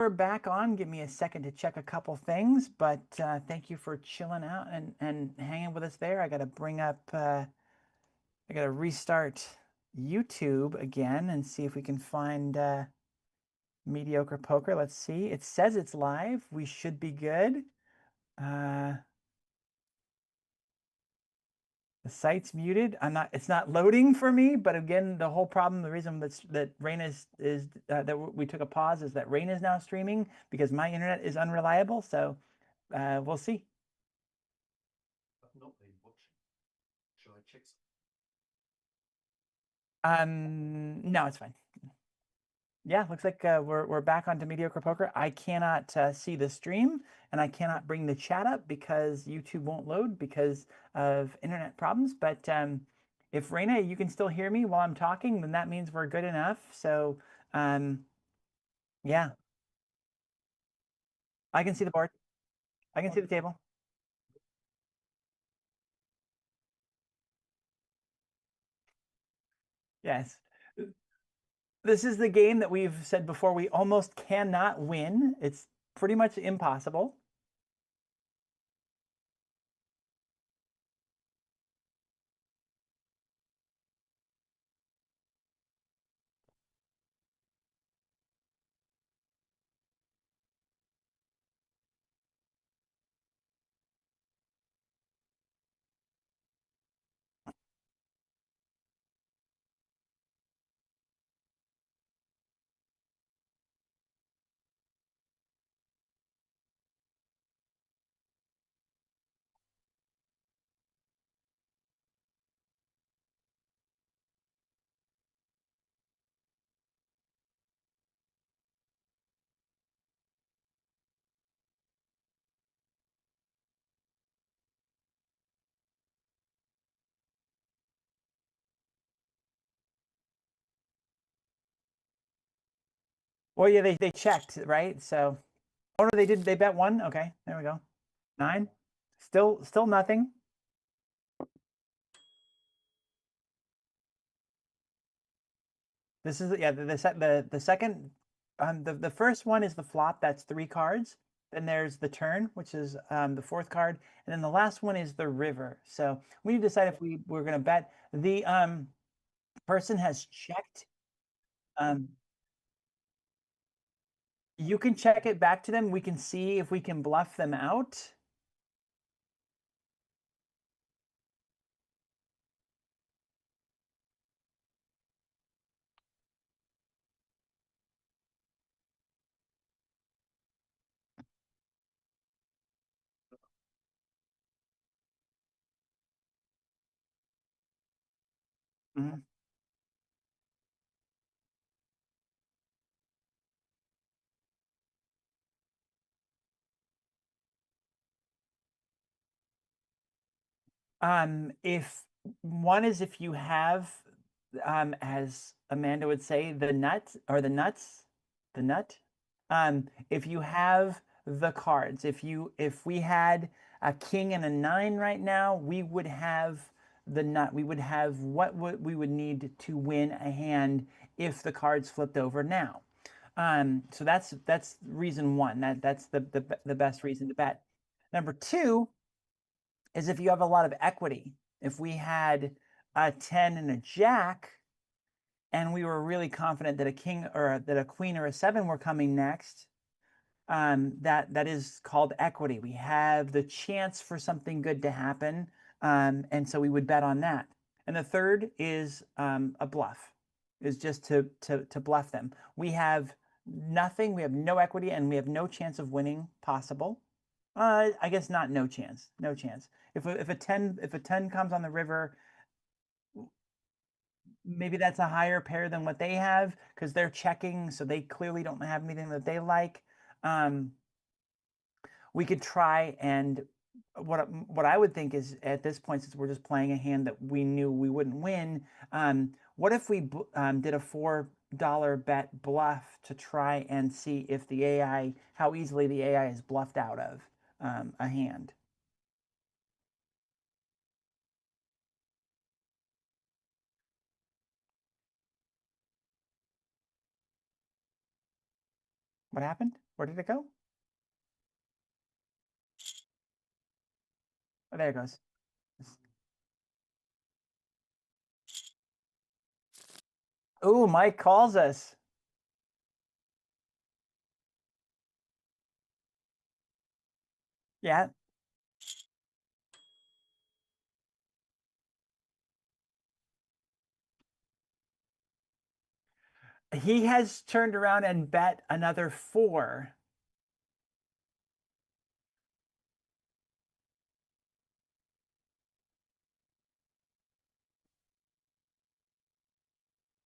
We're back on. Give me a second to check a couple things, but thank you for chilling out and hanging with us there. I got to bring up, I got to restart YouTube again and see if we can find Mediocre Poker. Let's see. It says it's live. We should be good. Uh, the site's muted. It's not loading for me, but again, the whole problem, the reason that Rayna is that we took a pause is that Rayna is now streaming because my internet is unreliable. So we'll see. Not been watching. Shall I check? No, it's fine. Yeah, looks like we're back onto Mediocre Poker. I cannot see the stream, and I cannot bring the chat up because YouTube won't load because of internet problems. But if Rayna, you can still hear me while I'm talking, then that means we're good enough. So yeah, I can see the board. I can see the table. Yes. This is the game that we've said before we almost cannot win. It's pretty much impossible. Well, yeah, they checked, right? So, oh no, they did. They bet one. Okay, there we go. Nine. Still nothing. This is yeah. The second, the first one is the flop. That's three cards. Then there's the turn, which is the fourth card, and then the last one is the river. So we need to decide if we're going to bet. The person has checked. Um, you can check it back to them. We can see if we can bluff them out. Mhm. If one is if you have, as Amanda would say, the nut or the nut. If you have the cards, if we had a king and a nine right now, we would have the nut. We would have what we would need to win a hand if the cards flipped over now. So that's reason one. That's the best reason to bet. Number two is if you have a lot of equity. If we had a 10 and a jack, and we were really confident that a king or that a queen or a seven were coming next, that is called equity. We have the chance for something good to happen, and so we would bet on that. And the third is a bluff, is just to bluff them. We have nothing. We have no equity, and we have no chance of winning possible. I guess not. No chance. No chance. If a ten comes on the river, maybe that's a higher pair than what they have because they're checking, so they clearly don't have anything that they like. Um, we could try and what I would think is at this point, since we're just playing a hand that we knew we wouldn't win, what if we did a $4 bet bluff to try and see if the AI, how easily the AI is bluffed out of a hand? What happened? Where did it go? Oh, there it goes. Oh, Mike calls us. Yeah. He has turned around and bet another 4.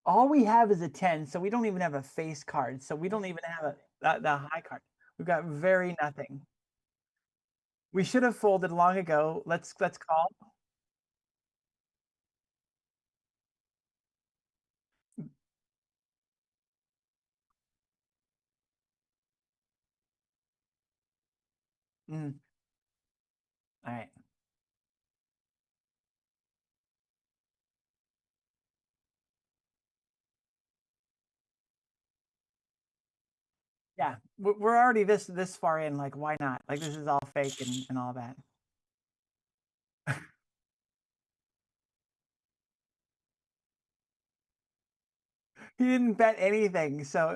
All we have is a 10, so we don't even have a face card. So we don't even have the high card. We've got very nothing. We should have folded long ago. Let's call. Mm, all right. Yeah, we're already this far in. Like, why not? Like, this is all fake and all that. He didn't bet anything, so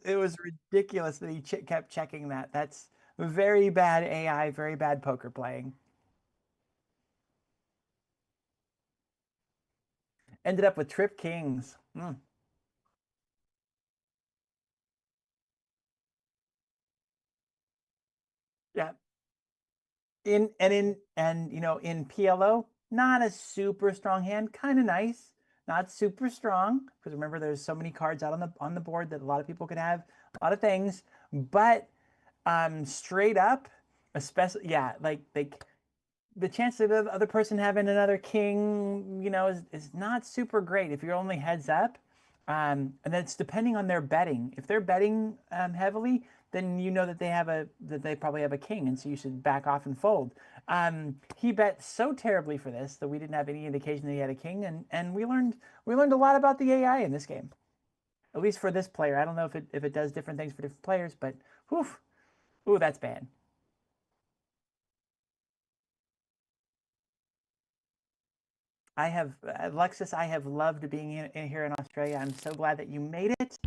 it was ridiculous that he kept checking that. That's very bad AI, very bad poker playing. Ended up with trip kings. Yeah, in PLO, not a super strong hand, kind of nice, not super strong because remember there's so many cards out on the board that a lot of people could have a lot of things, but straight up, especially yeah, like the chance of the other person having another king, is not super great if you're only heads up. And that's depending on their betting. If they're betting heavily, then you know that they probably have a king, and so you should back off and fold. He bet so terribly for this that we didn't have any indication that he had a king, and we learned a lot about the AI in this game. At least for this player. I don't know if it does different things for different players, but whew, ooh, that's bad. Alexis, I have loved being in here in Australia. I'm so glad that you made it.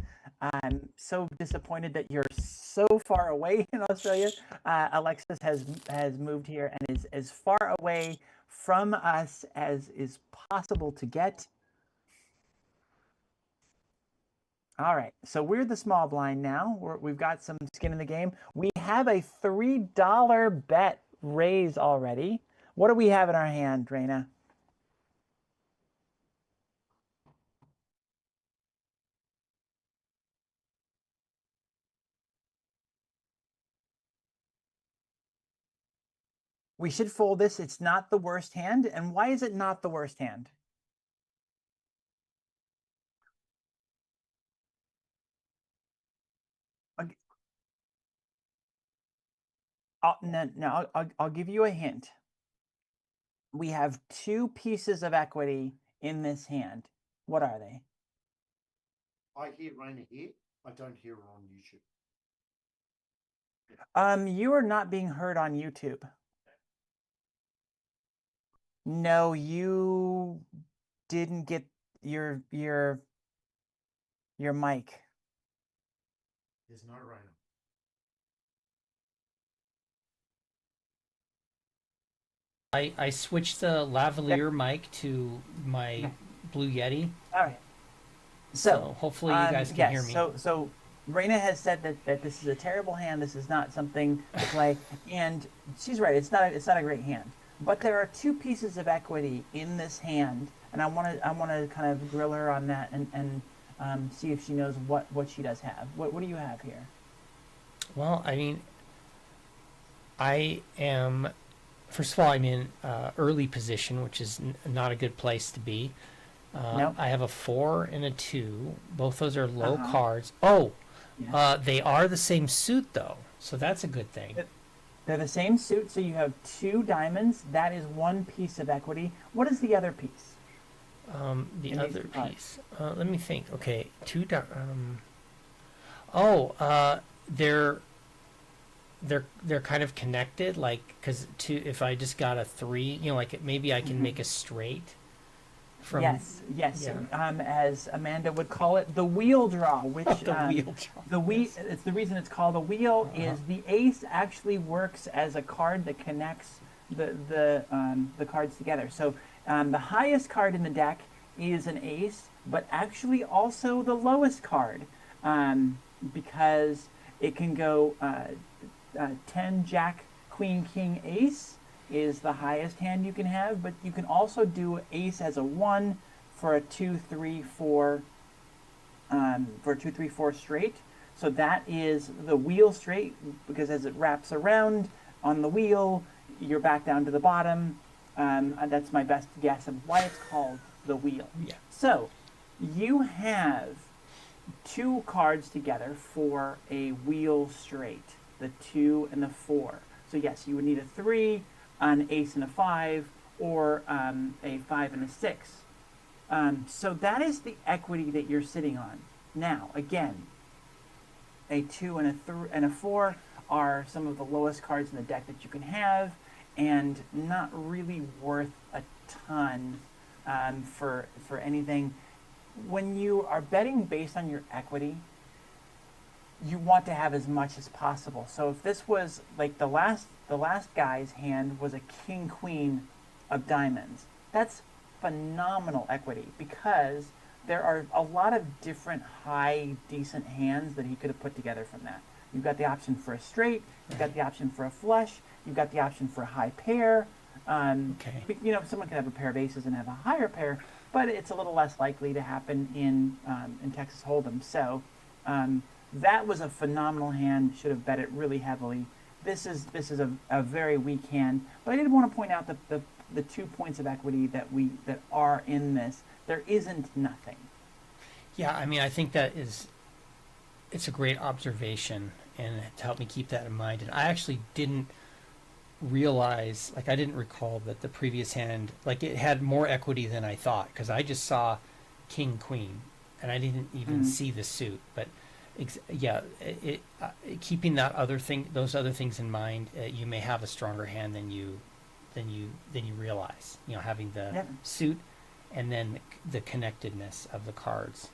I'm so disappointed that you're so far away in Australia. Alexis has moved here and is as far away from us as is possible to get. All right, so we're the small blind now. We've got some skin in the game. We have a $3 bet raise already. What do we have in our hand, Rayna? We should fold this. It's not the worst hand. And why is it not the worst hand? No, no, I'll give you a hint. We have two pieces of equity in this hand. What are they? I hear Rayna here. I don't hear her on YouTube. You are not being heard on YouTube. No, you didn't get your mic. There's no Rayna. I switched the Okay. lavalier mic to my Blue Yeti, All right. So, so hopefully you guys can hear yes. me. So Reina has said that this is a terrible hand. This is not something to play, and she's right. It's not a great hand. But there are two pieces of equity in this hand, and I want to kind of grill her on that and see if she knows what she does have. What do you have here? Well, I mean, I am. First of all, I'm in early position, which is not a good place to be. No. I have a 4 and a 2. Both those are low Uh-huh. cards. Oh, Yes. they are the same suit though, so that's a good thing. They're the same suit, so you have two diamonds. That is one piece of equity. What is the other piece The in these other two cards? piece. Let me think. Okay, oh, they're they're kind of connected, like, because if I just got a 3, like maybe I can make a straight from Yes. yeah. As Amanda would call it, the wheel draw, which the wheel draw. Yes. it's the reason it's called a wheel is the ace actually works as a card that connects the cards together. So the highest card in the deck is an ace, but actually also the lowest card, because it can go 10 Jack Queen King Ace is the highest hand you can have, but you can also do ace as a 1 for a 2 3 4 for a 2 3 4 straight. So that is the wheel straight, because as it wraps around on the wheel, you're back down to the bottom. That's my best guess of why it's called the wheel. Yeah. So you have 2 cards together for a wheel straight, the 2 and the 4. So yes, you would need a 3, an ace and a 5, or a 5 and a 6. So that is the equity that you're sitting on. Now, again, a 2 and a 4 are some of the lowest cards in the deck that you can have, and not really worth a ton for anything. When you are betting based on your equity, you want to have as much as possible. So if this was like the last guy's hand was a king queen of diamonds, that's phenomenal equity, because there are a lot of different high decent hands that he could have put together from that. You've got the option for a straight, you've got the option for a flush, you've got the option for a high pair. Okay. Someone could have a pair of aces and have a higher pair, but it's a little less likely to happen in Texas Hold'em. So that was a phenomenal hand. Should have bet it really heavily. This is a very weak hand, but I did want to point out the 2 points of equity that are in this. There isn't nothing. Yeah, I mean, I think it's a great observation, and to help me keep that in mind. And I actually didn't realize, like, I didn't recall that the previous hand, like, it had more equity than I thought, because I just saw king queen and I didn't even see the suit. But keeping those other things in mind, you may have a stronger hand than you realize. Having the suit and then the connectedness of the cards.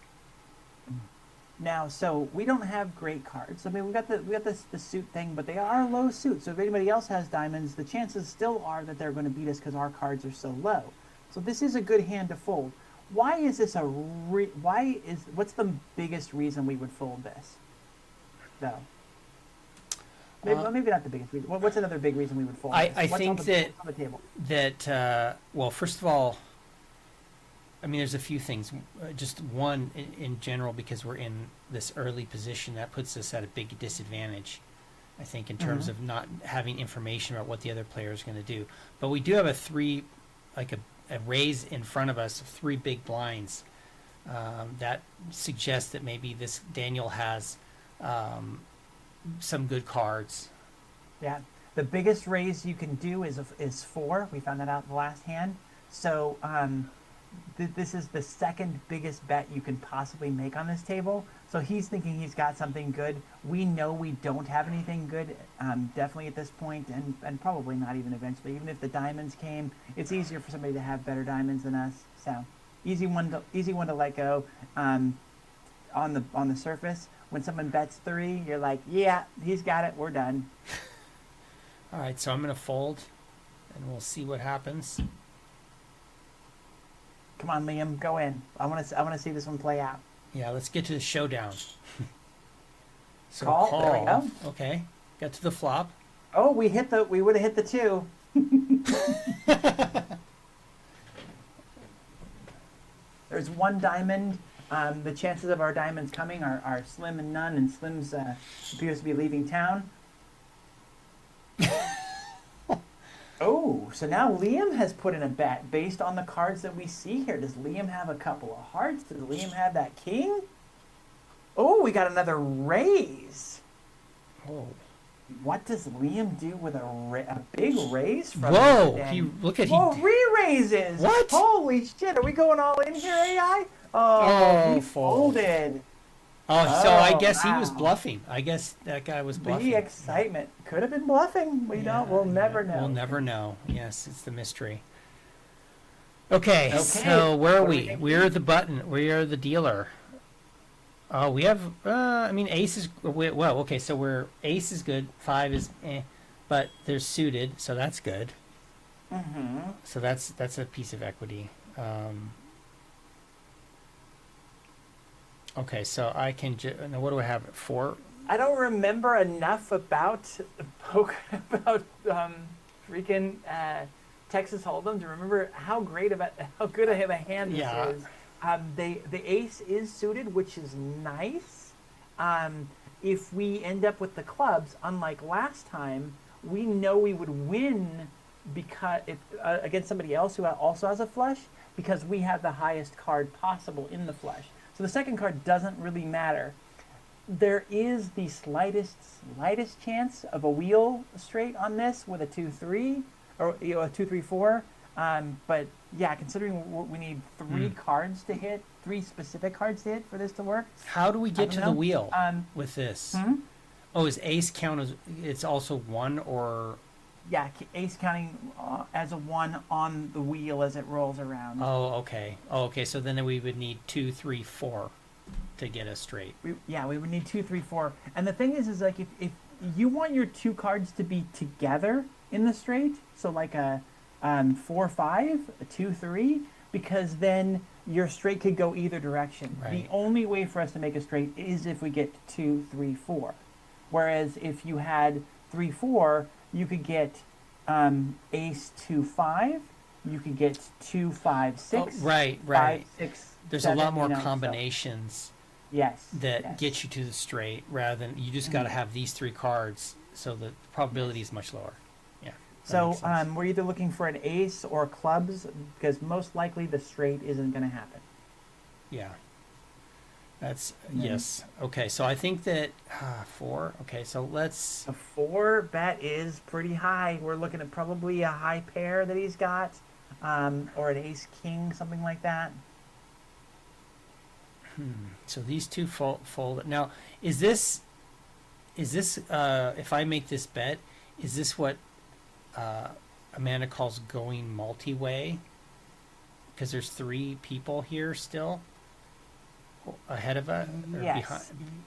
Now, so we don't have great cards. I mean, we got the suit thing, but they are low suit. So if anybody else has diamonds, the chances still are that they're going to beat us because our cards are so low. So this is a good hand to fold. Why is this what's the biggest reason we would fold this, though? Maybe not the biggest reason. What's another big reason we would fold this? I think what's on the table? Well, first of all, I mean, there's a few things. Just one, in general, because we're in this early position, that puts us at a big disadvantage, I think, in terms of not having information about what the other player is going to do. But we do have a raise in front of us of 3 big blinds. That suggests that maybe this Daniel has some good cards. Yeah, the biggest raise you can do is 4. We found that out in the last hand. So this is the second biggest bet you can possibly make on this table. So he's thinking he's got something good. We know we don't have anything good, definitely at this point, and probably not even eventually. Even if the diamonds came, it's easier for somebody to have better diamonds than us. So easy one to let go. On the surface, when someone bets 3, you're like, yeah, he's got it. We're done. All right, so I'm going to fold, and we'll see what happens. Come on, Liam, go in. I want to see this one play out. Yeah, let's get to the showdown. So call. There we go. Okay, got to the flop. Oh, we would have hit the 2. There's 1 diamond. The chances of our diamonds coming are slim and none, and Slim's appears to be leaving town. Oh, so now Liam has put in a bet based on the cards that we see here. Does Liam have a couple of hearts? Does Liam have that king? Oh, we got another raise. Oh. What does Liam do with a big raise from Whoa! Whoa, re-raises! What? Holy shit, are we going all in here, AI? Oh, he folded. Oh, so I Oh, guess he was wow. bluffing. I guess that guy was bluffing. The excitement could have been bluffing. We don't. We'll never know. We'll never know. Yes, it's the mystery. Okay, Okay. so where are What do we we? think? We're the button. We are the dealer. Oh, we have. I mean, ace is well. Okay, so we're ace is good. 5 is, but there's suited, so that's good. Mm-hmm. So that's a piece of equity. Okay, so I can. Now what do I have? 4. I don't remember enough about poker about freaking Texas Hold'em to remember how good of a hand this Yeah. is. The ace is suited, which is nice. If we end up with the clubs, unlike last time, we know we would win because against somebody else who also has a flush, because we have the highest card possible in the flush. So the second card doesn't really matter. There is the slightest chance of a wheel straight on this with a 2-3 or a 2-3-4. But yeah, considering we need 3 cards to hit, 3 specific cards to hit for this to work. How do we get to the wheel with this? Hmm? Oh, is ace count as it's also 1 or? Yeah, ace counting as a 1 on the wheel as it rolls around. Oh, okay. Oh, okay. So then we would need 2, 3, 4 to get us straight. We would need 2, 3, 4. And the thing is like if you want your 2 cards to be together in the straight, so like a 4-5, a 2-3, because then your straight could go either direction. Right. The only way for us to make a straight is if we get 2, 3, 4. Whereas if you had 3, 4, you could get ace 2, 5. You could get 2, 5, 6. Oh, right. 5, 6. There's 7, a lot more so- combinations Yes. that yes. get you to the straight rather than you just got to have these 3 cards, so the probability is much lower. Yeah. that So makes sense. we're either looking for an ace or clubs, because most likely the straight isn't going to happen. Yeah. That's Mhm. yes. Okay, so I think that 4. Okay, so let's. A 4 bet is pretty high. We're looking at probably a high pair that he's got, or an ace king, something like that. So these 2 fold. Now, is this if I make this bet, is this what Amanda calls going multi-way? Because there's 3 people here still ahead of us. Or Yes. behind?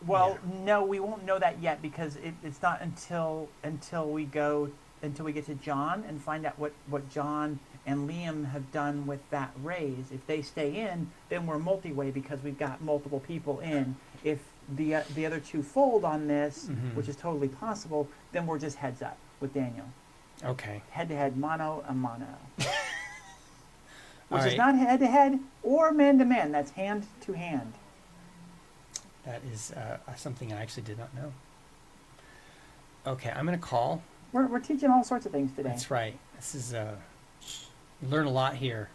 Well, no, we won't know that yet, because it's not until we get to John and find out what John and Liam have done with that raise. If they stay in, then we're multi-way because we've got multiple people in. If the other 2 fold on this, which is totally possible, then we're just heads up with Daniel. Okay. Head to head, mano a mano. All Which is right. not head to head or man to man. That's hand to hand. That is something I actually did not know. Okay, I'm gonna call. We're teaching all sorts of things today. That's right. This is learn a lot here.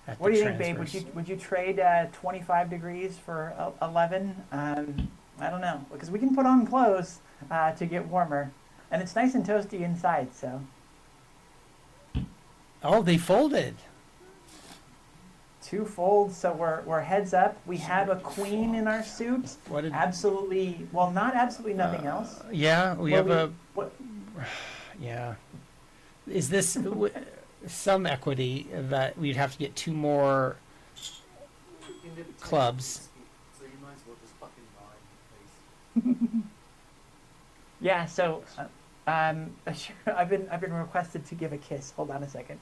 At What the do you think, babe? transfers. Would you trade 25 degrees for 11? I don't know, because we can put on clothes to get warmer, and it's nice and toasty inside. So Oh, they folded. 2 folds, so we're heads up. We have a queen in our suit. What did? Absolutely, well, not absolutely nothing else. Yeah, we Well, have what- yeah. Is this some equity that we'd have to get 2 more clubs? So you might as well just fucking buy, please. Yeah. So, sure, I've been requested to give a kiss. Hold on a second.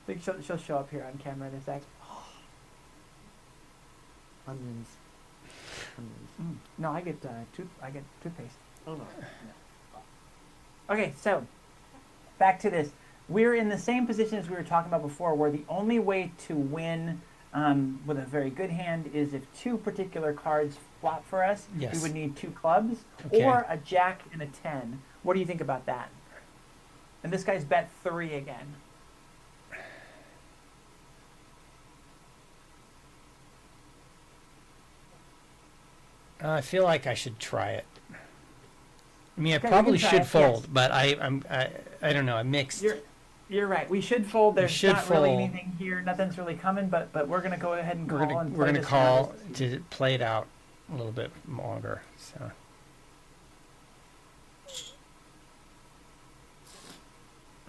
I think she'll show up here on camera in a sec. Onions. No, I get toothpaste. Oh no. Okay, so back to this. We're in the same position as we were talking about before, where the only way to win with a very good hand is if 2 particular cards flop for us. Yes. We would need 2 clubs Okay. or a jack and a 10. What do you think about that? And this guy's bet 3 again. I feel like I should try it. I mean, I Okay, we probably can try should it, fold, yes. but I don't know. I'm mixed. You're right. We should fold. There's should not really fold. anything here. Nothing's really coming, but we're gonna go ahead and We're call gonna and we're play gonna this call out. to play it out. a little bit longer. So.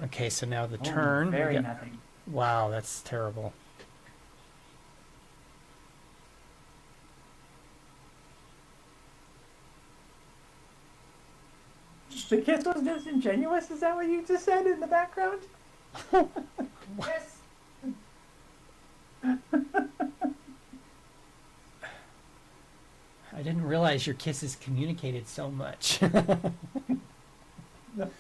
Okay, so now the Oh, turn. very nothing. Wow, that's terrible. The kiss was disingenuous? Is that what you just said in the background? Yes. I didn't realize your kisses communicated so much. No,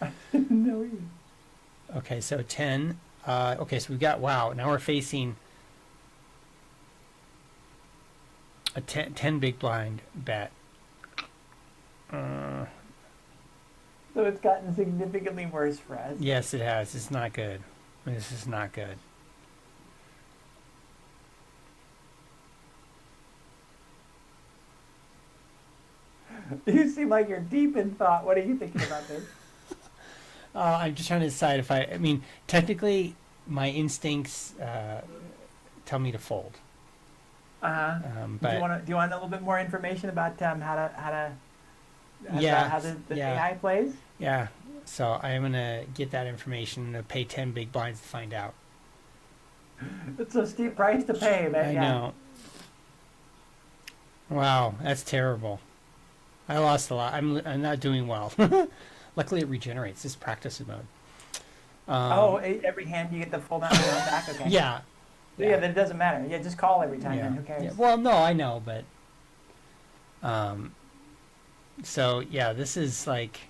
I didn't know either. Okay, so 10. Okay, so we've got, wow, now we're facing a 10 big blind bet. So it's gotten significantly worse for us. Yes, it has. It's not good. This is not good. You seem like you're deep in thought. What are you thinking about this? I'm just trying to decide if I mean, technically, my instincts tell me to fold. Uh-huh. But Do you want a little bit more information about Yeah, how the yeah. AI plays? yeah, so I am gonna get that information and pay 10 big blinds to find out. It's a steep price to pay, but I yeah. know. Wow, that's terrible. I lost a lot. I'm not doing well. Luckily, it regenerates. This is practice mode. Every hand you get the full amount of round back. Okay. Yeah. Yeah, then it doesn't matter. Yeah, just call every time. Yeah. Then who cares? Yeah. Well, no, I know, but so yeah, this is like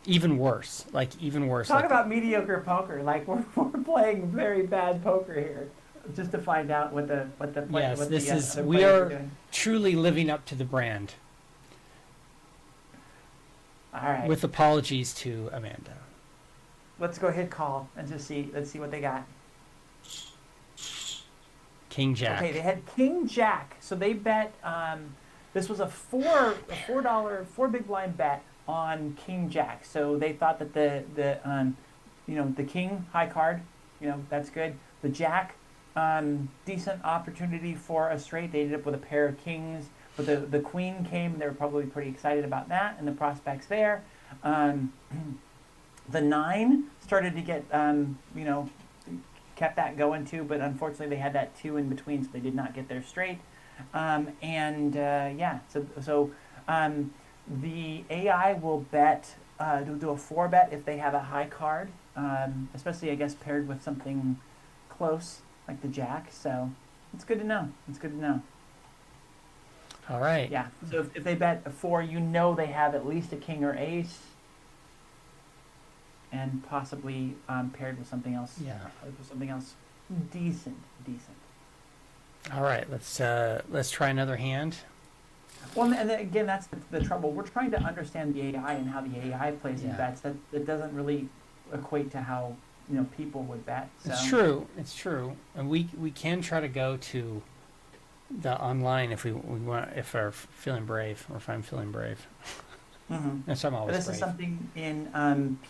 even worse. Like even worse. Talk Like, about mediocre poker. Like we're playing very bad poker here, just to find out what the Yes, what this the is- other we players are- doing. truly living up to the brand. All right. With apologies to Amanda. Let's go hit call and just see. Let's see what they got. King Jack. Okay, they had King Jack, so they bet. This was a four big blind bet on King Jack. So they thought that the King high card, that's good. The Jack, decent opportunity for a straight. They ended up with a pair of kings, but the Queen came. And they were probably pretty excited about that and the prospects there. The 9 started to get kept that going too, but unfortunately they had that 2 in between, so they did not get their straight. So the AI will bet, do a 4 bet if they have a high card, especially I guess paired with something close like the Jack. So it's good to know. It's good to know. All right. Yeah. So if they bet a 4, they have at least a king or ace. And possibly paired with something else. Yeah. With something else decent. All right. Let's try another hand. Well, and then, again, that's the trouble. We're trying to understand the AI and how the AI plays in Yeah. bets. That doesn't really equate to how people would bet. So. It's true. It's true. And we can try to go to the online if we want, if we're feeling brave, or if I'm feeling brave. Mm-hmm. That's I'm always This brave. is something in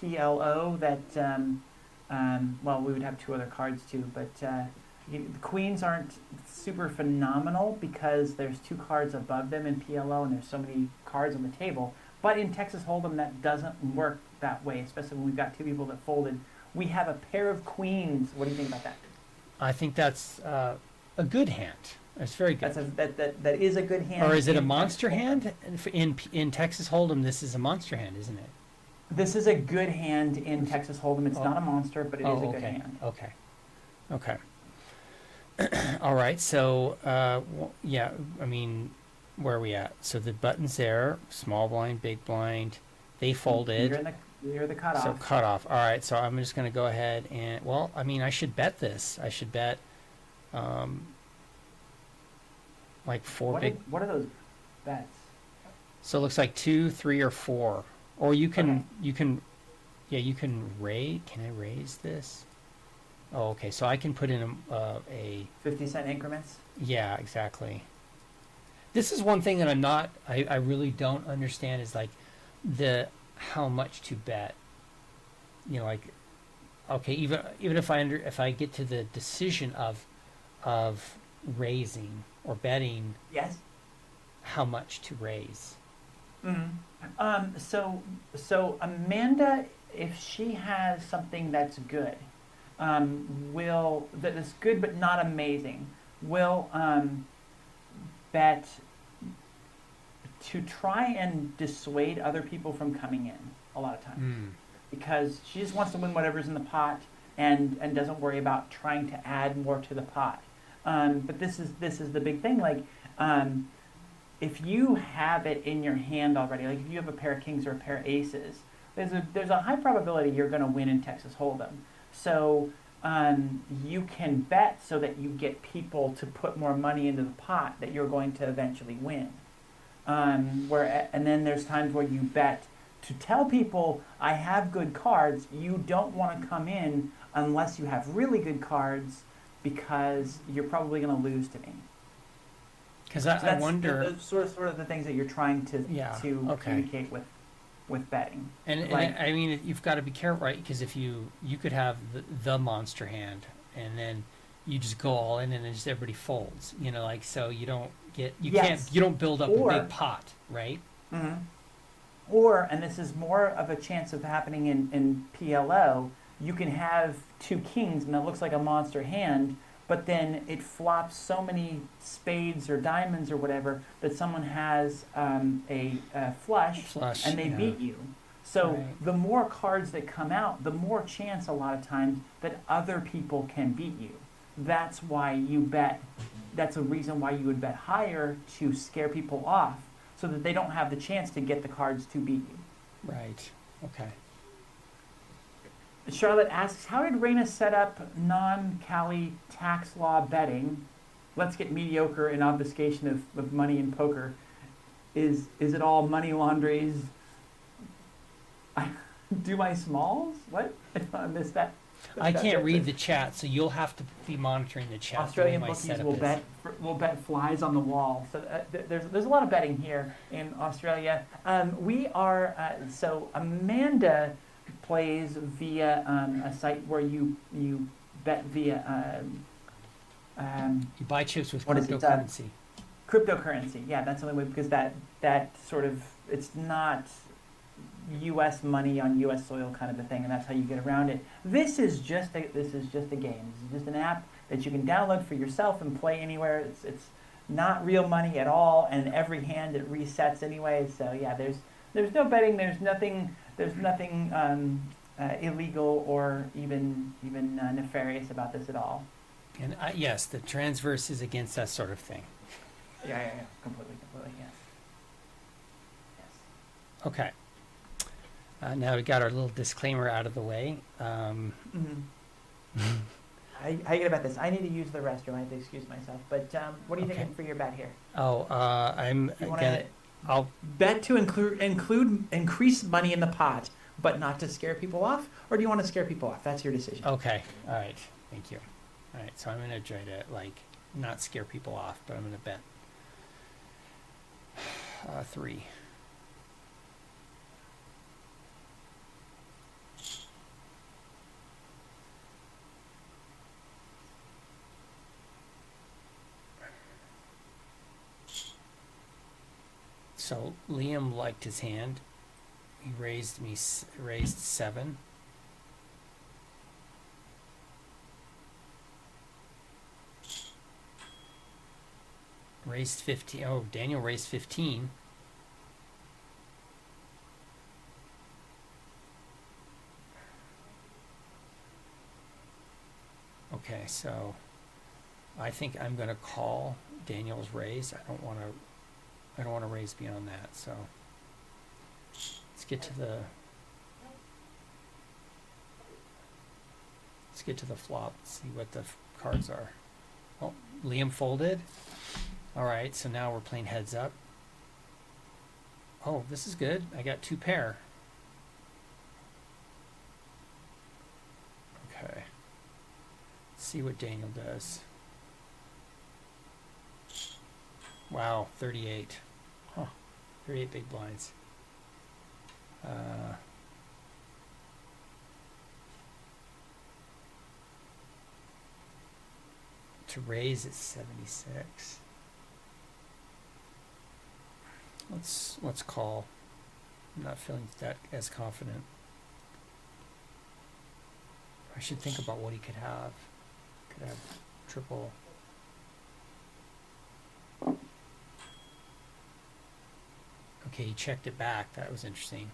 PLO that we would have 2 other cards too, but the queens aren't super phenomenal because there's 2 cards above them in PLO and there's so many cards on the table. But in Texas Hold'em that doesn't work that way, especially when we've got 2 people that folded. We have a pair of queens. What do you think about that? I think that's a good hand. It's very good. That is a good hand. Or is it a in monster Texas hand? In Texas Hold'em, this is a monster hand, isn't it? Hold'em. This is a good hand in Texas Hold'em. It's Oh. not a monster, but it is a good okay. hand. Okay. All right. So, yeah. I mean, where are we at? So the button's there. Small blind, big blind. They folded. You're the cutoff. So cutoff. All right. So I'm just going to go ahead and, well, I mean, I should bet this. I should bet, like 4 big. What are those bets? So it looks like 2, 3, or 4. Or you can you can raise. Can I raise this? Oh, okay. So I can put in a 50-cent increments. yeah, exactly. This is one thing that I really don't understand is like how much to bet. Like, okay, even if I get to the decision of raising or betting Yes. how much to raise. So Amanda, if she has something that's good, that is good but not amazing, will bet to try and dissuade other people from coming in a lot of times, because she just wants to win whatever's in the pot and doesn't worry about trying to add more to the pot. But this is the big thing. Like, if you have it in your hand already, like if you have a pair of kings or a pair of aces, there's a high probability you're going to win in Texas Hold'em. So you can bet so that you get people to put more money into the pot that you're going to eventually win. And then there's times where you bet to tell people, I have good cards. You don't want to come in unless you have really good cards, because you're probably going to lose to me. Because So I that's wonder, the sort of the things that you're trying to okay. communicate with betting. and like- I mean, you've got to be careful, right? Because if you could have the monster hand, and then you just go all in, and then just everybody folds. You know, like, so you don't get Yes. you don't build up Or- a big pot, right? Mhm. Or, and this is more of a chance of happening in PLO, you can have two kings and it looks like a monster hand, but then it flops so many spades or diamonds or whatever that someone has a flush, Flush, and they yeah. beat you. So Right. the more cards that come out, the more chance a lot of times that other people can beat you. That's why you bet. That's a reason why you would bet higher, to scare people off, so that they don't have the chance to get the cards to beat you. Right. Okay. Charlotte asks, how did Rayna set up non-Cali tax law betting? Let's get mediocre in obfuscation of money in poker. Is it all money laundries? Do my smalls? What? I missed that. I can't read the chat, so you'll have to be monitoring the chat. Australian the way my bookies setup will is. bet flies on the wall. So there's a lot of betting here in Australia. We are so Amanda plays via a site where you bet via You buy chips with what is it, cryptocurrency. cryptocurrency. Yeah, that's the only way, because that sort of, it's not U.S. money on U.S. soil kind of a thing, and that's how you get around it. This is just a game. This is just an app that you can download for yourself and play anywhere. It's not real money at all, and every hand it resets anyway. So yeah, there's no betting. There's nothing illegal or even nefarious about this at all. And yes, the transverse is against that sort of thing. Yeah, completely, yes. Okay. Now we got our little disclaimer out of the way. How you get about this? I need to use the restroom. I have to excuse myself. But what are you Okay. thinking for your bet here? I'm You gonna. wanna I'll bet to increase money in the pot, but not to scare people off, or do you want to scare people off? That's your decision. Okay. All right. Thank you. All right. So I'm gonna try to not scare people off, but I'm gonna bet 3. So Liam liked his hand. He raised 7. Raised 15. Oh, Daniel raised 15. Okay, so I think I'm going to call Daniel's raise. I don't want to raise beyond that. So let's get to the flop. See what the cards are. Oh, Liam folded. All right, so now we're playing heads up. Oh, this is good. I got 2 pair. Okay. Let's see what Daniel does. Wow, 38. Huh. 38 big blinds. To raise it's 76. Let's call. I'm not feeling that as confident. I should think about what he could have. Could have triple. Okay, he checked it back. That was interesting.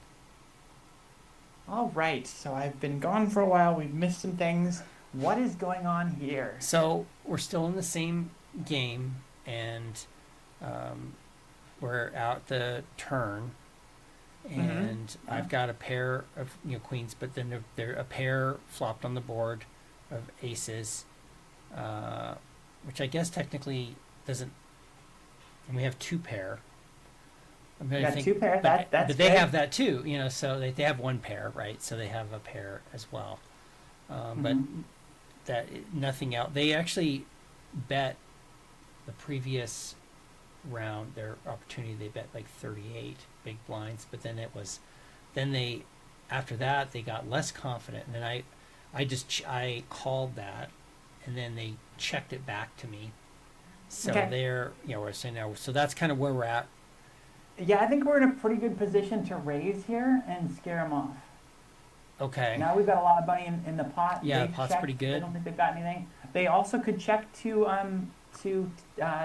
All right, so I've been gone for a while. We've missed some things. What is going on here? So we're still in the same game, and we're out the turn, and I've got a pair of queens, but then there a pair flopped on the board of aces, which I guess technically doesn't. And we have two pair. I mean, You I got think, two pair. but That's they good. have that too, so they have one pair, right? So they have a pair as well, but that nothing else. They actually bet the previous round, their opportunity. They bet like 38 big blinds, but then they after that they got less confident, and then I called that, and then they checked it back to me. So Okay. we're saying now. So that's kind of where we're at. Yeah, I think we're in a pretty good position to raise here and scare them off. Okay. Now we've got a lot of money in the pot. Yeah, They've the pot's checked. pretty I good. don't think they've got anything. They also could check to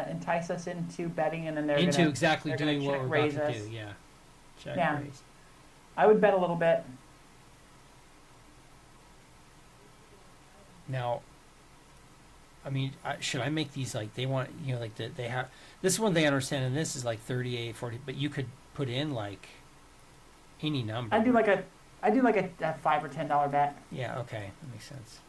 entice us into betting, and then they're Into gonna, exactly they're gonna doing what check we're raise about to us. do. Yeah. Check Yeah. raise. I would bet a little bit. Now, I mean, should I make these like they want? Like they have this one they understand, and this is like 38, 40. But you could put in like any number. I do like a $5 or $10 bet. Yeah. Okay, that makes sense.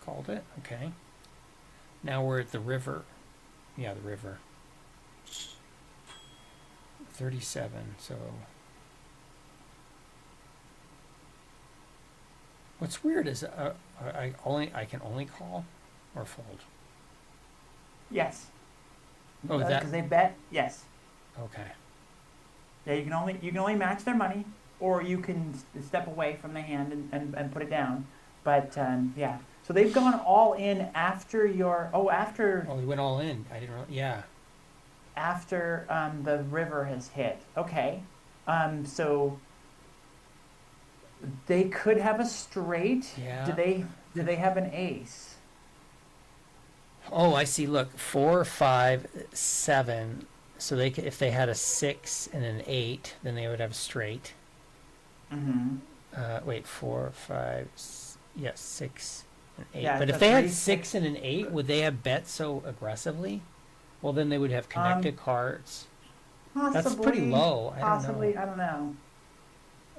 Called it. Okay. Now we're at the river. Yeah, the river. 37. So what's weird is I can only call or fold. Yes. Oh, that because they bet. Yes. okay. Yeah, you can only match their money, or you can step away from the hand and put it down. But yeah, so they've gone all in after your Oh, we went all in. I didn't. Yeah. after the river has hit. Okay, so they could have a straight. Yeah. Do they have an ace? Oh, I see. Look, 4, 5, 7. So if they had a 6 and an 8, then they would have straight. Mm-hmm. Wait, 4, 5, yes, 6 and 8. Yeah, But if so they had 3, 6 and an 8, would they have bet so aggressively? Well, then they would have connected cards. Possibly. That's pretty low. I Possibly, don't I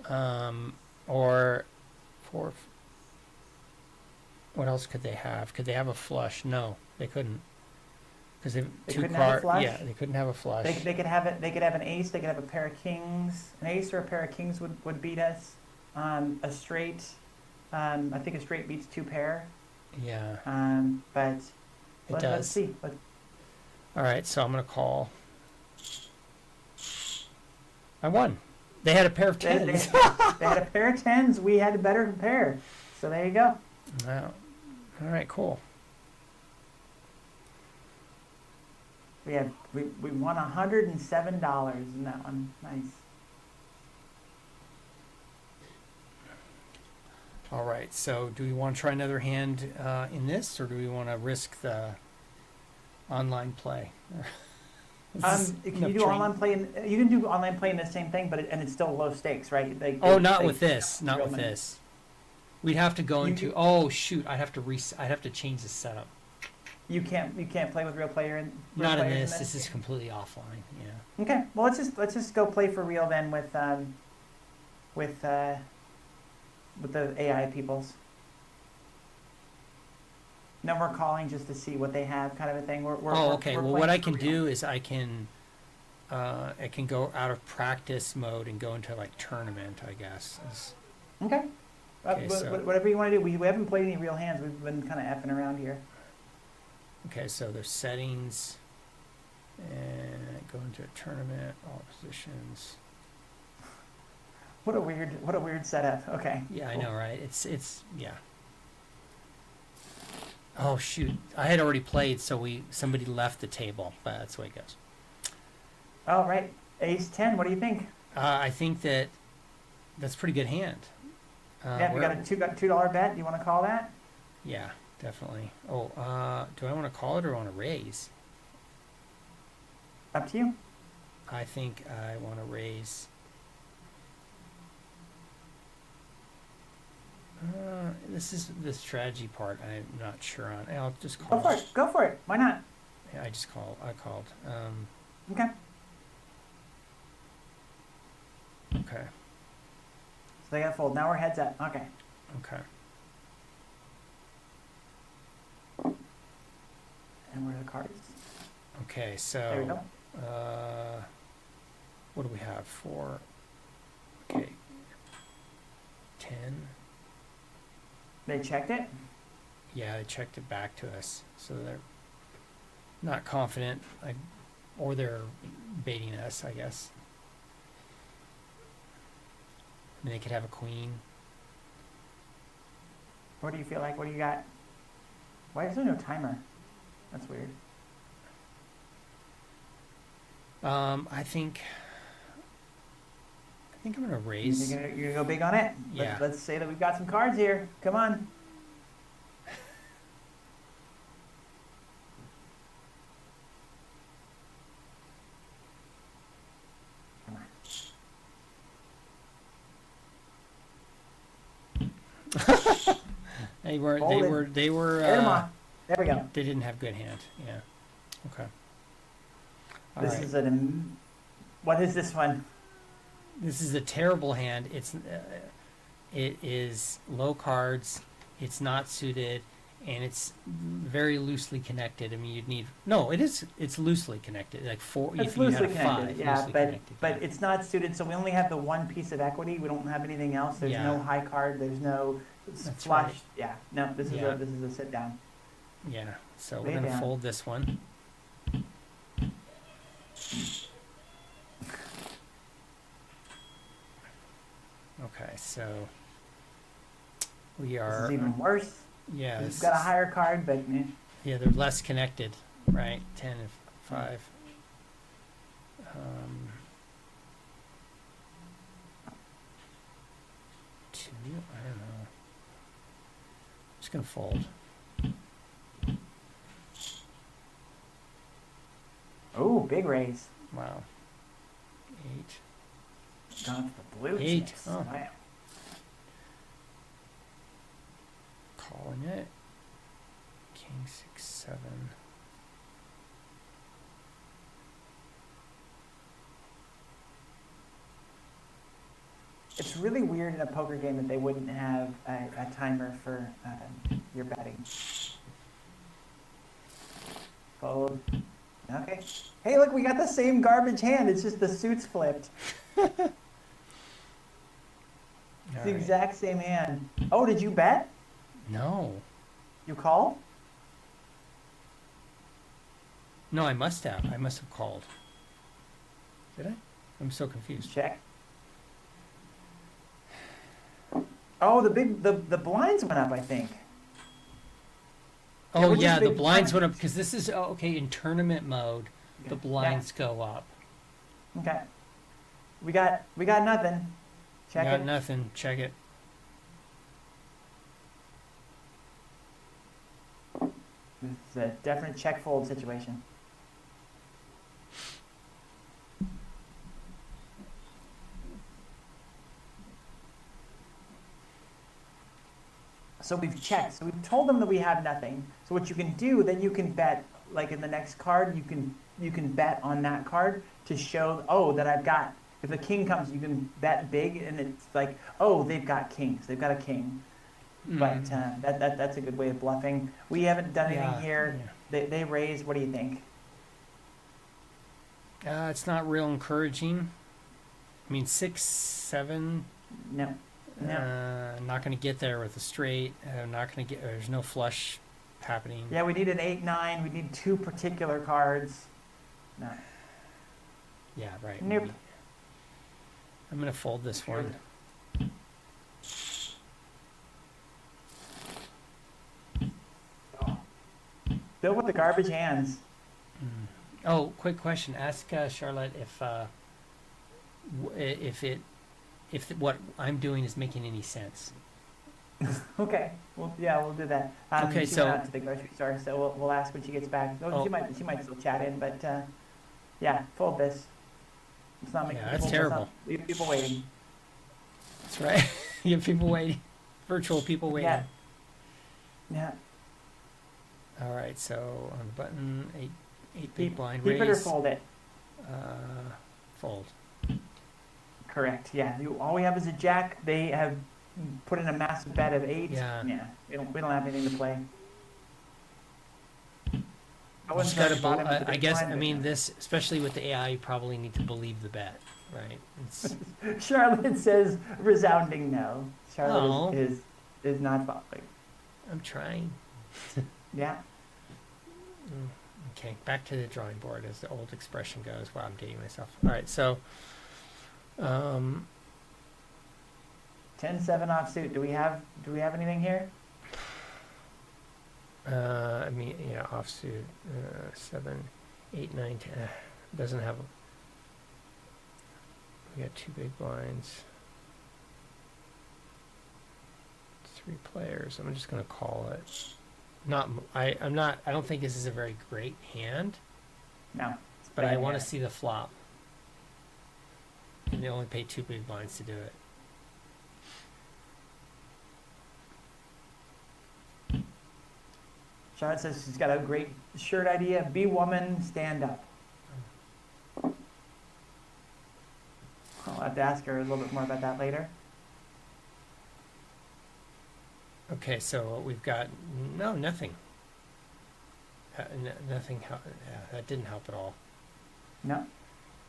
don't know. Or 4. What else could they have? Could they have a flush? No, they couldn't. Because they two couldn't have a cards. flush? Yeah, they couldn't have a flush. They could have it. They could have an ace. They could have a pair of kings. An ace or a pair of kings would beat us. A straight. I think a straight beats two pair. Yeah, But it does. Let's see. All right, so I'm gonna call. I won. They had a pair of They, tens. they had a pair of tens. We had a better pair. So there you go. Wow. All right, cool. We won $107 in that one. Nice. All right, so do we want to try another hand in this, or do we want to risk the online play? Can you do online play? You can do online play in the same thing, but it's still low stakes, right? Not with this. Not with money. this. We'd have to go into. Oh shoot! I'd have to change the setup. You can't play with real player in. Not in this. This is completely offline. Yeah. Okay. Well, let's just go play for real then with the AI peoples. No more calling just to see what they have, kind of a thing. Okay. We're Well, playing what I for can real. do is I can go out of practice mode and go into like tournament. I guess. Okay. Okay, so- Whatever you want to do. We haven't played any real hands. We've been kind of effing around here. Okay. So there's settings. And go into a tournament, all positions. What a weird setup. Okay. Yeah, I cool. know, right? It's yeah. Oh shoot! I had already played, so somebody left the table, but that's the way it goes. All right. Ace 10. What do you think? I think that's a pretty good hand. Yeah, we got a $2 bet. Do you want to call that? Yeah, definitely. Oh, do I want to call it or want to raise? Up to you. I think I want to raise. This is the strategy part. I'm not sure on. I'll just call. Go for it. Go for it. Why not? Yeah, I called. Okay. Okay. So they got to fold. Now we're heads up. Okay. Okay. And where are the cards? Okay. So. There we go. What do we have? 4. Okay. 10. They checked it. Yeah, they checked it back to us, so they're not confident, or they're baiting us, I guess. I mean, they could have a queen. What do you feel like? What do you got? Why is there no timer? That's weird. I think I'm gonna raise. You're gonna go big on it? Yeah. Let's say that we've got some cards here. Come on. Come on. They were. Hold They it. were. They were. Get 'em on. There we go. They didn't have good hand. Yeah. Okay. All This right. is what is this one? This is a terrible hand. It is low cards. It's not suited, and it's very loosely connected. I mean, you'd need it is. It's loosely connected. Like 4. It's if you had loosely a connected, 5, yeah, loosely but connected, but yeah. it's not suited, so we only have the one piece of equity. We don't have anything else. There's Yeah. no high card. There's no That's flush. right. Yeah, no. This Yeah. is a sit down. Yeah. So Lay we're gonna down. fold this one. Okay, so we This are. is even worse. Yeah. We've this got a is- higher card, but Yeah, they're less connected, right? 10 and 5. 2, I don't know. Just gonna fold. oh, big raise. Wow. 8. Gone for the blue 8. chips. Oh. Wow. Calling it. King 6, 7. It's really weird in a poker game that they wouldn't have a timer for your betting. Fold. Okay. Hey, look, we got the same garbage hand. It's just the suits flipped. It's the Alright. exact same hand. Oh, did you bet? No. You call? No, I must have. I must have called. Did I? I'm so confused. Check. Oh, the blinds went up, I think. Oh we're just yeah, the big blinds fans. went up because this is okay in tournament mode. The Yeah. blinds go up. Okay. We got nothing. Check Got it. nothing. Check it. This is a definite check fold situation. So we've checked. So we've told them that we have nothing. So what you can do, then you can bet, like in the next card, you can bet on that card to show, oh, that I've got. If a king comes, you can bet big, and it's like, oh, they've got kings. They've got a king. But that's a good way of bluffing. We haven't done anything Yeah, here. They raise. What do you think? It's not real encouraging. I mean, 6, 7. No. No. Not going to get there with a straight. Not going to get. There's no flush happening. Yeah, we need an 8, 9. We need two particular cards. No. Yeah, right. Nope. maybe. I'm gonna fold this Sure. one. Bill with the garbage hands. Oh, quick question. Ask Charlotte if what I'm doing is making any sense. Okay. Well, yeah, we'll do that. Okay, she so- went out to the grocery store, so we'll ask when she gets back. Oh, Oh. she might still chat in, but yeah, fold this. Let's not make Yeah, that's let's not terrible. leave people waiting. That's right. You have people waiting, virtual people waiting. Yeah. Yeah. All right. So on the button, eight big Keep, blind keep it or raise. fold it. Fold. Correct. Yeah. All we have is a jack. They have put in a massive bet of 8. Yeah. Yeah. We don't have anything to play. You just gotta. bottom of the I big guess. blind, I but mean, yeah. this, especially with the AI, you probably need to believe the bet, right? It's, Charlotte says resounding no. Charlotte Oh. is not following. I'm trying. Yeah. Okay, back to the drawing board, as the old expression goes. Wow, I'm dating myself. All right, so 10-7 offsuit. Do we have anything here? I mean, yeah, offsuit 7, 8, 9, 10. Doesn't have. We got 2 big blinds, 3 players. I'm just gonna call it. I'm not. I don't think this is a very great hand, No. but I Bad want to hand. see the flop. And they only pay 2 big blinds to do it. Charlotte says she's got a great shirt idea. Be woman, stand up. I'll have to ask her a little bit more about that later. Okay, so we've got nothing. Nothing. That didn't help at all. No.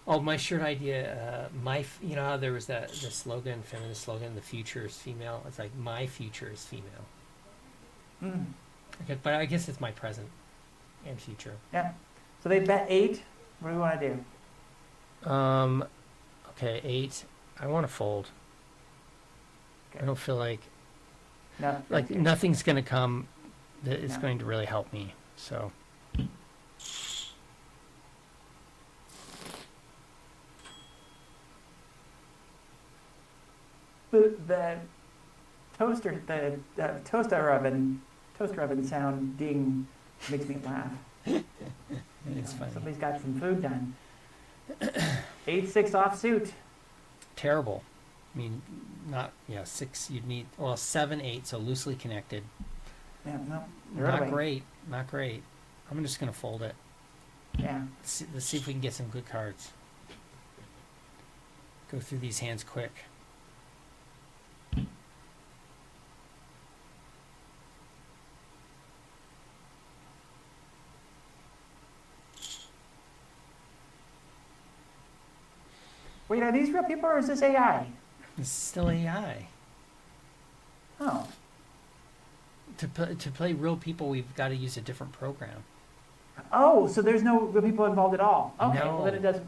Oh, my shirt idea. You know how there was the slogan, feminist slogan, "The future is female." It's like my future is female. Mm. Okay, but I guess it's my present and future. Yeah. So they bet 8. What do we want to do? Okay, 8. I want to fold. Okay. I don't feel like No. nothing's going to come that is No. going to really help me. So. The toaster toaster oven sound ding makes me laugh. It's funny. Somebody's got some food done. 8-6 offsuit. Terrible. I mean, 6. You'd need 7, 8. So loosely connected. Yeah, no. they're away. Not great. I'm just gonna fold it. Yeah. Let's see if we can get some good cards. Go through these hands quick. Wait, are these real people or is this AI? It's still AI. Oh. To play real people, we've got to use a different program. Oh, so there's no real people involved at all. Okay, well then it doesn't.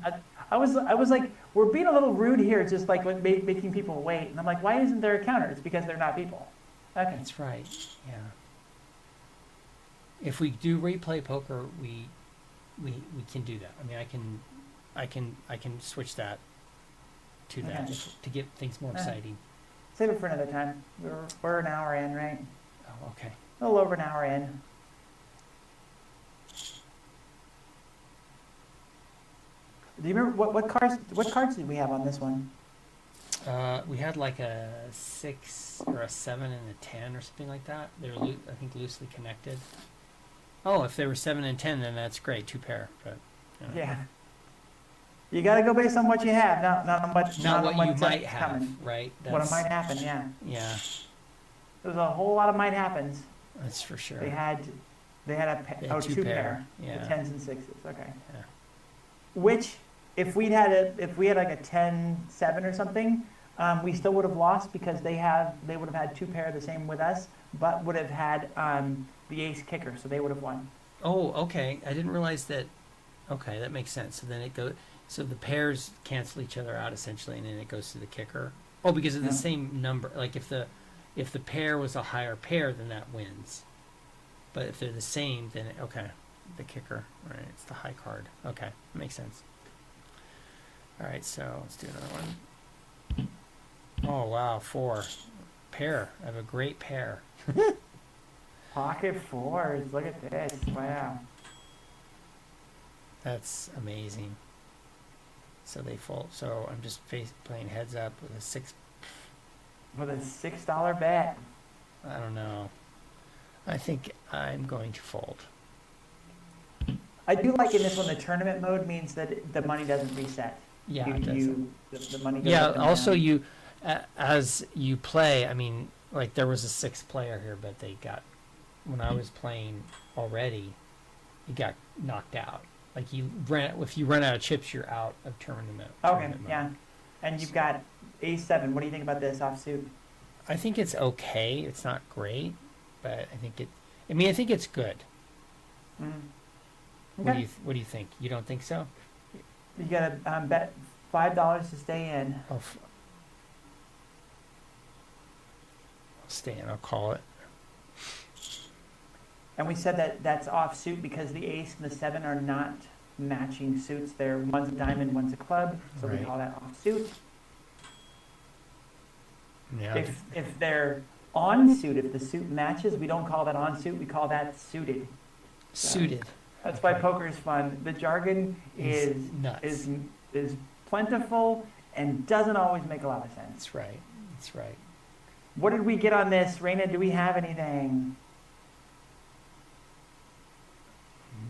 I was like, we're being a little rude here, just like making people wait. And I'm like, why isn't there a counter? It's because they're not people. Okay. That's right. Yeah. If we do replay poker, we can do that. I mean, I can switch that to that Okay. to get things more exciting. Save it for another time. We're an hour in, right? Oh, okay. A little over an hour in. Do you remember what cards did we have on this one? We had like a 6 or a 7 and a 10 or something like that. They were, I think, loosely connected. Oh, if they were 7 and 10, then that's great. 2 pair. But Yeah. You got to go based on what you have, not on what not what on you what's might have, coming. right? What might happen, yeah. Yeah, There's a whole lot of might happens. that's for sure. They had They had two 2 pair, pair. yeah. The 10s and 6s. Okay. Yeah. Which, if we had like a 10-7 or something, we still would have lost because they would have had 2 pair the same with us, but would have had the ace kicker, so they would have won. Oh, okay. I didn't realize that. Okay, that makes sense. So then it goes. So the pairs cancel each other out essentially, and then it goes to the kicker. Oh, because of the Yeah. same number. Like if the pair was a higher pair, then that wins. But if they're the same, then okay, the kicker. Right, it's the high card. Okay, makes sense. All right, so let's do another one. Oh wow, 4 pair. I have a great pair. Pocket fours. Look at this. Wow. That's amazing. So they fold. So I'm just playing heads up with a 6. With a $6 bet. I don't know. I think I'm going to fold. I do like in this one, the tournament mode means that the money doesn't reset. Yeah, You, it doesn't. the money goes Yeah, up and also down. you, as you play, I mean, like there was a 6th player here, but they got, when I was playing already, he got knocked out. Like if you run out of chips, you're out of tournament. Okay, tournament mode. yeah. And you've got A7. What do you think about this offsuit? I think it's okay. It's not great, but I think I think it's good. Mm. What Okay. do you think? You don't think so? You got to bet $5 to stay in. I'll stay in. I'll call it. And we said that that's offsuit because the ace and the 7 are not matching suits. One's a diamond, one's a club, so we Right. call that offsuit. Yeah. If they're on suit, if the suit matches, we don't call that on suit. We call that suited. Suited. That's why poker is fun. The jargon It's is nuts. is plentiful and doesn't always make a lot of sense. That's right. That's right. What did we get on this, Rayna? Do we have anything?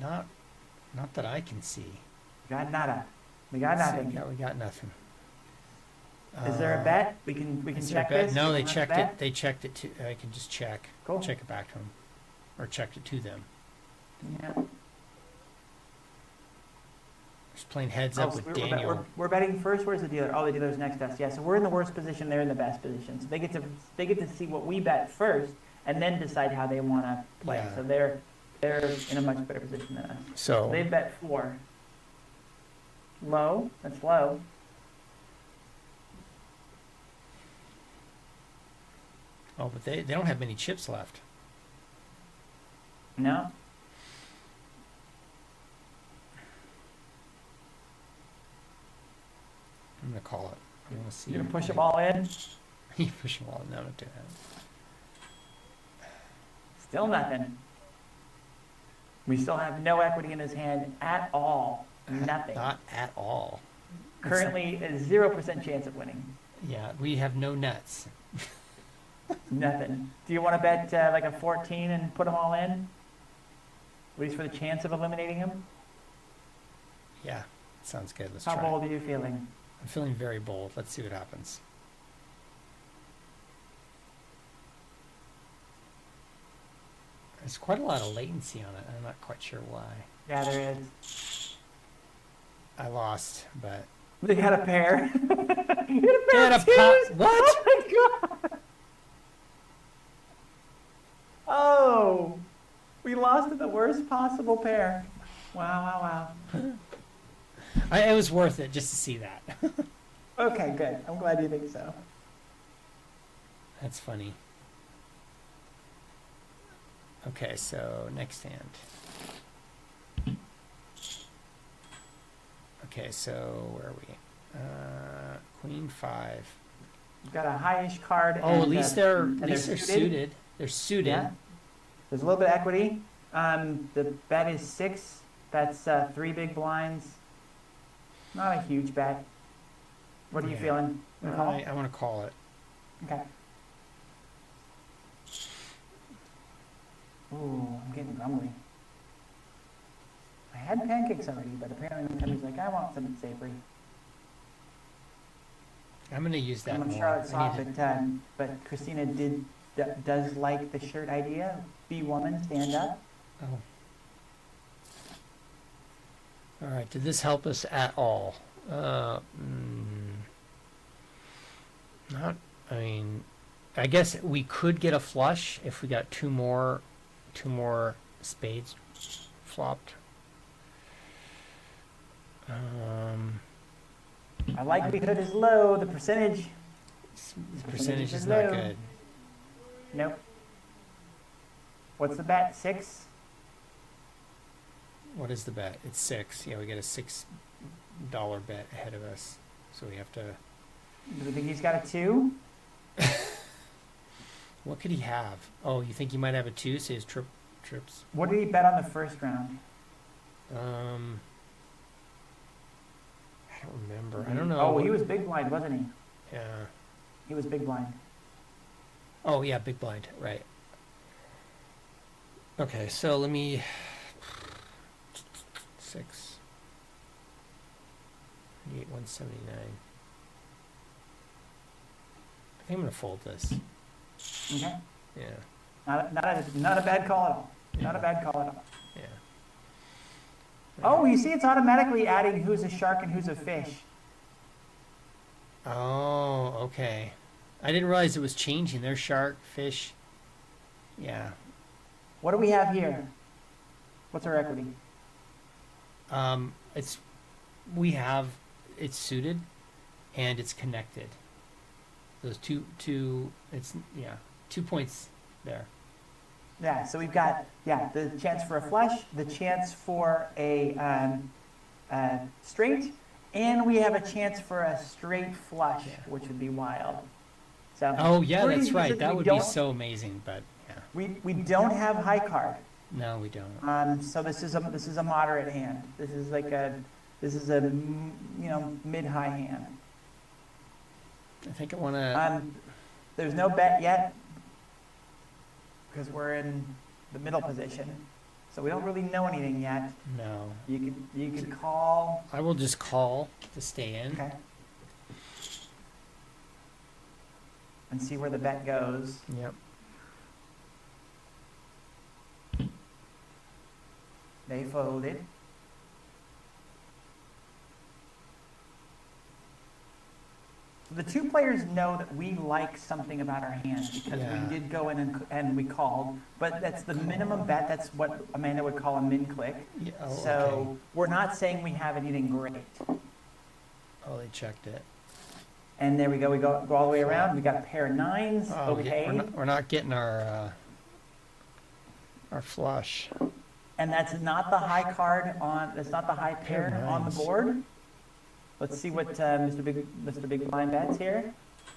Not that I can see. We got nada. We got Let's see, nothing. we got nothing. Is there a bet? We can Is there a check bet? this. No, We they don't have a checked bet? it. They checked it to. I can just check. Cool. Check it back to them, or checked it to them. Yeah. Just playing heads Oh, up so with we're Daniel. we're betting first. Where's the dealer? Oh, the dealer's next to us. Yeah, so we're in the worst position. They're in the best position. So they get to see what we bet first, and then decide how they want to play. Yeah. So they're in a much better position than us. So They bet 4. Low. That's low. oh, but they don't have many chips left. No. I'm gonna call it. I want to see. You're gonna push them all in. You push them all. No, don't do that. Still nothing. We still have no equity in his hand at all. Nothing. Not at all. Currently, a 0% chance of winning. Yeah, we have no nuts. Nothing. Do you want to bet like a 14 and put them all in? At least for the chance of eliminating him? Yeah, sounds good. Let's How try. bold are you feeling? I'm feeling very bold. Let's see what happens. There's quite a lot of latency on it. I'm not quite sure why. Yeah, there is. I lost, but They got a pair. You got a pair Get of a pot- twos? what? Oh my god! Oh, we lost to the worst possible pair. Wow, wow, wow. it was worth it just to see that. Okay, good. I'm glad you think so. That's funny. Okay, so next hand. Okay, so where are we? Queen 5. You've got a high-ish card. Oh, and, at least and they're suited. They're suited. Yeah. There's a little bit of equity. The bet is 6. That's 3 big blinds. Not a huge bet. What are you Yeah. feeling? You call? I want to call it. Okay. Ooh, I'm getting grumbly. I had pancakes already, but apparently somebody's like, I want something savory. I'm going to use that I'm more. Charlotte I Soft, need to- but Christina does like the shirt idea. Be woman, stand up. Oh. All right. Did this help us at all? Not. I mean, I guess we could get a flush if we got two more spades flopped. Our likelihood is low. The percentage, The percentage is is not low. good. Nope. What's the bet? 6? What is the bet? It's 6. Yeah, we got a $6 bet ahead of us. So we have to. Do we think he's got a 2? What could he have? Oh, you think he might have a 2? So his trips. What did he bet on the first round? I don't remember. I don't know. Oh, he was big blind, wasn't he? Yeah. He was big blind. Oh, yeah, big blind. Right. Okay, so let me. 6. 179. I think I'm gonna fold this. Okay. Yeah. Not a bad call at all. Not a bad call at all. Yeah. Oh, you see, it's automatically adding who's a shark and who's a fish. Oh, okay. I didn't realize it was changing. There's shark, fish. Yeah. What do we have here? What's our equity? It's suited, and it's connected. Those two. It's 2 points there. Yeah, so we've got, the chance for a flush, the chance for a straight, and we have a chance for a straight flush, which would be wild. So Oh yeah, pretty that's right. decent. That We would be don't- so amazing. But yeah, We don't have high card, no, we don't. so this is a moderate hand. This is a mid-high hand. I think I want to. There's no bet yet because we're in the middle position, so we don't really know anything yet. No, You could call. I will just call to stay in. Okay. And see where the bet goes. Yep. They folded. The two players know that we like something about our hand because Yeah. we did go in and we called, but that's the minimum bet. That's what Amanda would call a min click. Yeah, oh, So okay. we're not saying we have anything great. Oh, they checked it. And there we go. We go all the way around. We got a pair of 9s. Oh, Okay. we're not getting our flush. And that's not the high card on. That's not the high Pair pair of on the 9s. board. Let's see what Mr. Big Blind bets here.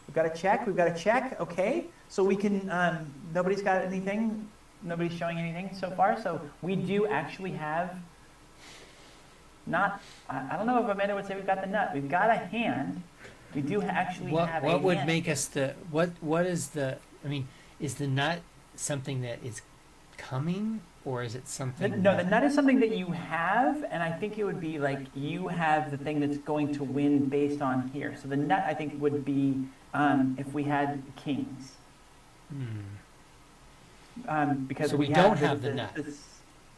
We've got a check. We've got a check. Okay, so we can. Nobody's got anything. Nobody's showing anything so far. So we do actually have. Not. I don't know if Amanda would say we've got the nut. We've got a hand. We do actually have a What would hand. make us the what is the? I mean, is the nut something that is coming, or is it something? No, the nut is something that you have, and I think it would be like you have the thing that's going to win based on here. So the nut, I think, would be if we had kings. Because So we have don't have the nut.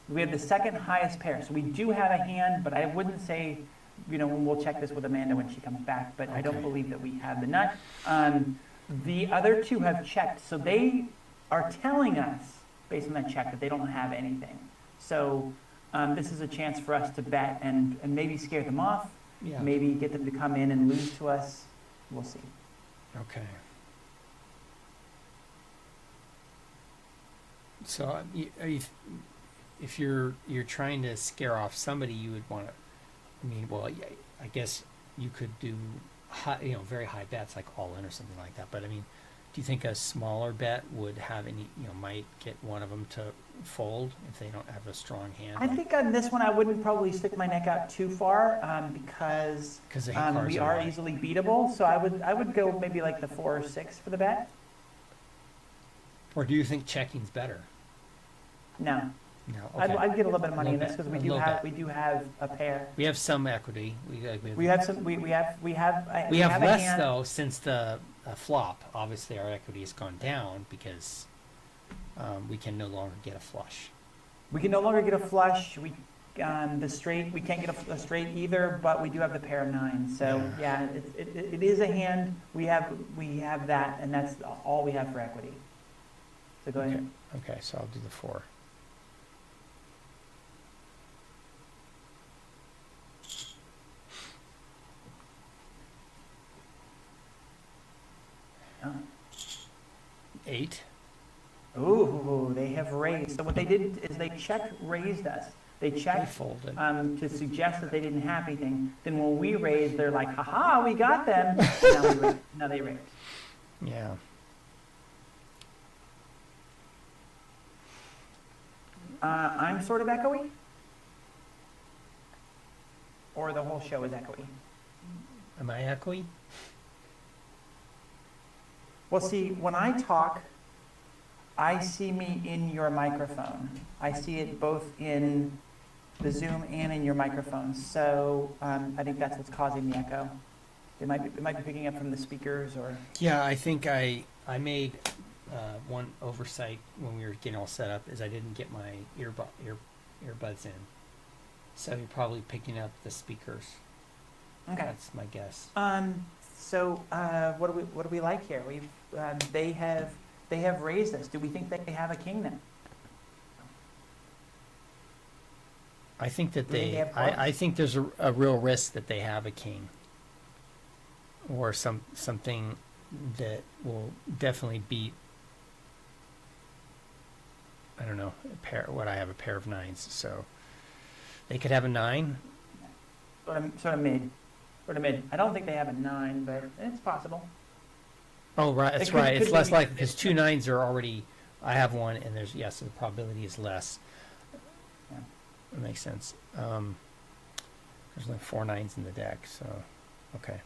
We have the second highest pair, so we do have a hand, but I wouldn't say, we'll check this with Amanda when she comes back, but I don't Okay. believe that we have the nut. The other two have checked, so they are telling us, based on that check, that they don't have anything. So this is a chance for us to bet and maybe scare them off, Yeah. maybe get them to come in and lose to us. We'll see. Okay. So if you're trying to scare off somebody, you would want to. I mean, well, I guess you could do high, very high bets like all in or something like that. But I mean, do you think a smaller bet would have any? Might get one of them to fold if they don't have a strong hand. I think on this one, I wouldn't probably stick my neck out too far because because the cards we are are high. easily beatable. So I would go maybe like the 4 or 6 for the bet. Or do you think checking's better? No, No. Okay. I'd get a little bit of money in Little this bit, because a little bit. we do have a pair. We have some equity. We have some. We have a less hand. though since the flop. Obviously, our equity has gone down because we can no longer get a flush. We can no longer get a flush. The straight, we can't get a straight either, but we do have the pair of 9s. So yeah, it is a hand. We have that, and that's all we have for equity. So go ahead. Okay, so I'll do the 4. 8. Ooh, they have raised. So what they did is they check raised us. They They checked folded. to suggest that they didn't have anything. Then when we raised, they're like, haha, we got them. Now, now they raised. Yeah. I'm sort of echoey? Or the whole show is echoey? Am I echoey? Well, see, when I talk, I see me in your microphone. I see it both in the Zoom and in your microphone. So I think that's what's causing the echo. It might be picking up from the speakers or. Yeah, I think I made one oversight when we were getting all set up is I didn't get my earbuds in. So you're probably picking up the speakers. Okay. That's my guess. So what do we like here? We've they have raised us. Do we think they have a king now? I think that Do they they have I think there's a real risk that they have a king. Or something that will definitely beat, I don't know, I have a pair of 9s, so they could have a 9. Sort of mid. I don't think they have a 9, but it's possible. Oh, right, that's could- right. It's could less be- likely because 2 9s are already. I have one, and there's so the probability is less. Yeah. That makes sense. There's like 4 9s in the deck, so okay.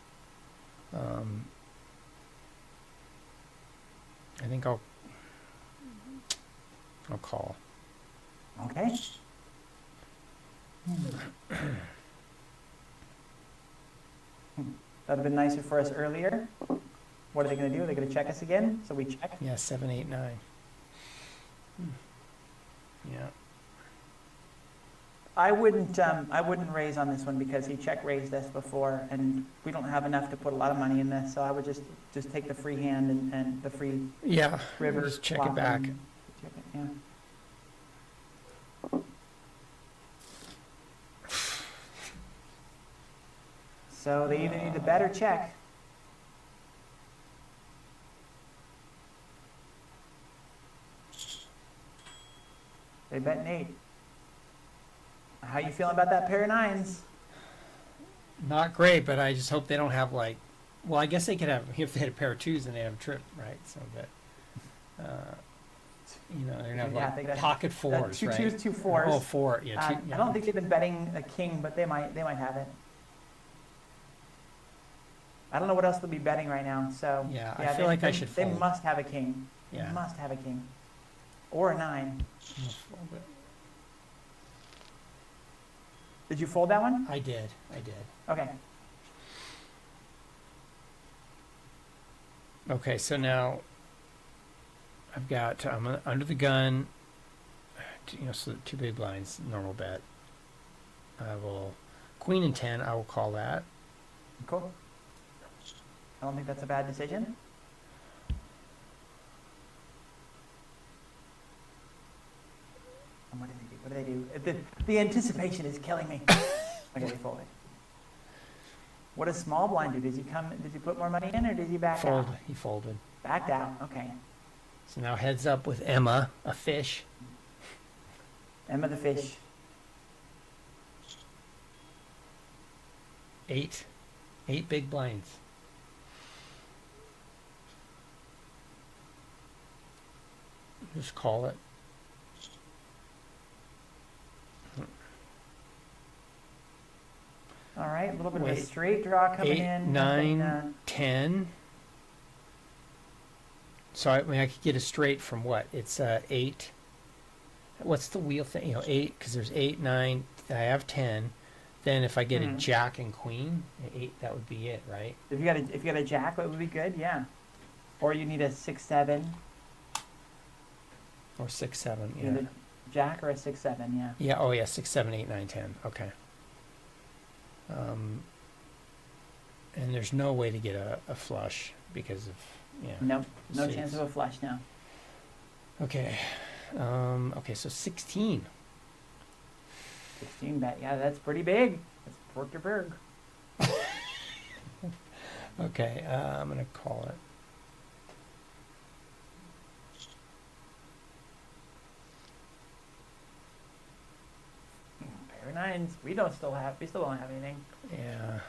I think I'll call. Okay. That'd have been nicer for us earlier. What are they going to do? They're going to check us again. So we check. Yeah, 7 8 9. Yeah. I wouldn't raise on this one because he check raised us before, and we don't have enough to put a lot of money in this. So I would just take the free hand and the free Yeah. river. Just check it flop back. and check it, yeah. So they either need to bet or check. They bet an 8. How you feeling about that pair of 9s? Not great, but I just hope they don't have like. Well, I guess they could have if they had a pair of 2s and they have a trip, right? So, but they're gonna have Yeah, I like think that- pocket 4s, two right? 2s, 2 4s. Oh, 4, yeah. I don't think they've been betting a king, but they might have it. I don't know what else they'll be betting right now. So Yeah, I feel like I should They fold. must have a king. Yeah. They must have a king, or a 9. Did you fold that one? I did. Okay. Okay, so now I've got I'm under the gun. So 2 big blinds, normal bet. I will queen and 10. I will call that. Cool. I don't think that's a bad decision. And what do they do? The anticipation is killing me. Okay, they folded. What does small blind do? Does he put more money in, or does he back Fold. out? He folded. Backed out. Okay. So now heads up with Emma, a fish. Emma the fish. 8 big blinds. Just call it. All right, a little bit of a Wait. straight draw coming 8 in. 9 nothing, 10. So I could get a straight from what? It's 8. What's the wheel thing? 8, because there's 8, 9. I have 10. Then if I get a jack and queen, 8, that would be it, right? If you got a jack, that would be good. Yeah. Or you need a 6 7. Or 6 7. You need Yeah. a jack or a 6 7. Yeah. Yeah. Oh yeah. 6 7 8 9 10. Okay. And there's no way to get a flush because of No Six. chance of a flush now. Okay. Okay. So 16. 16 bet. Yeah, that's pretty big. That's Porterberg. Okay. I'm gonna call it. nines. We still don't have anything. Yeah.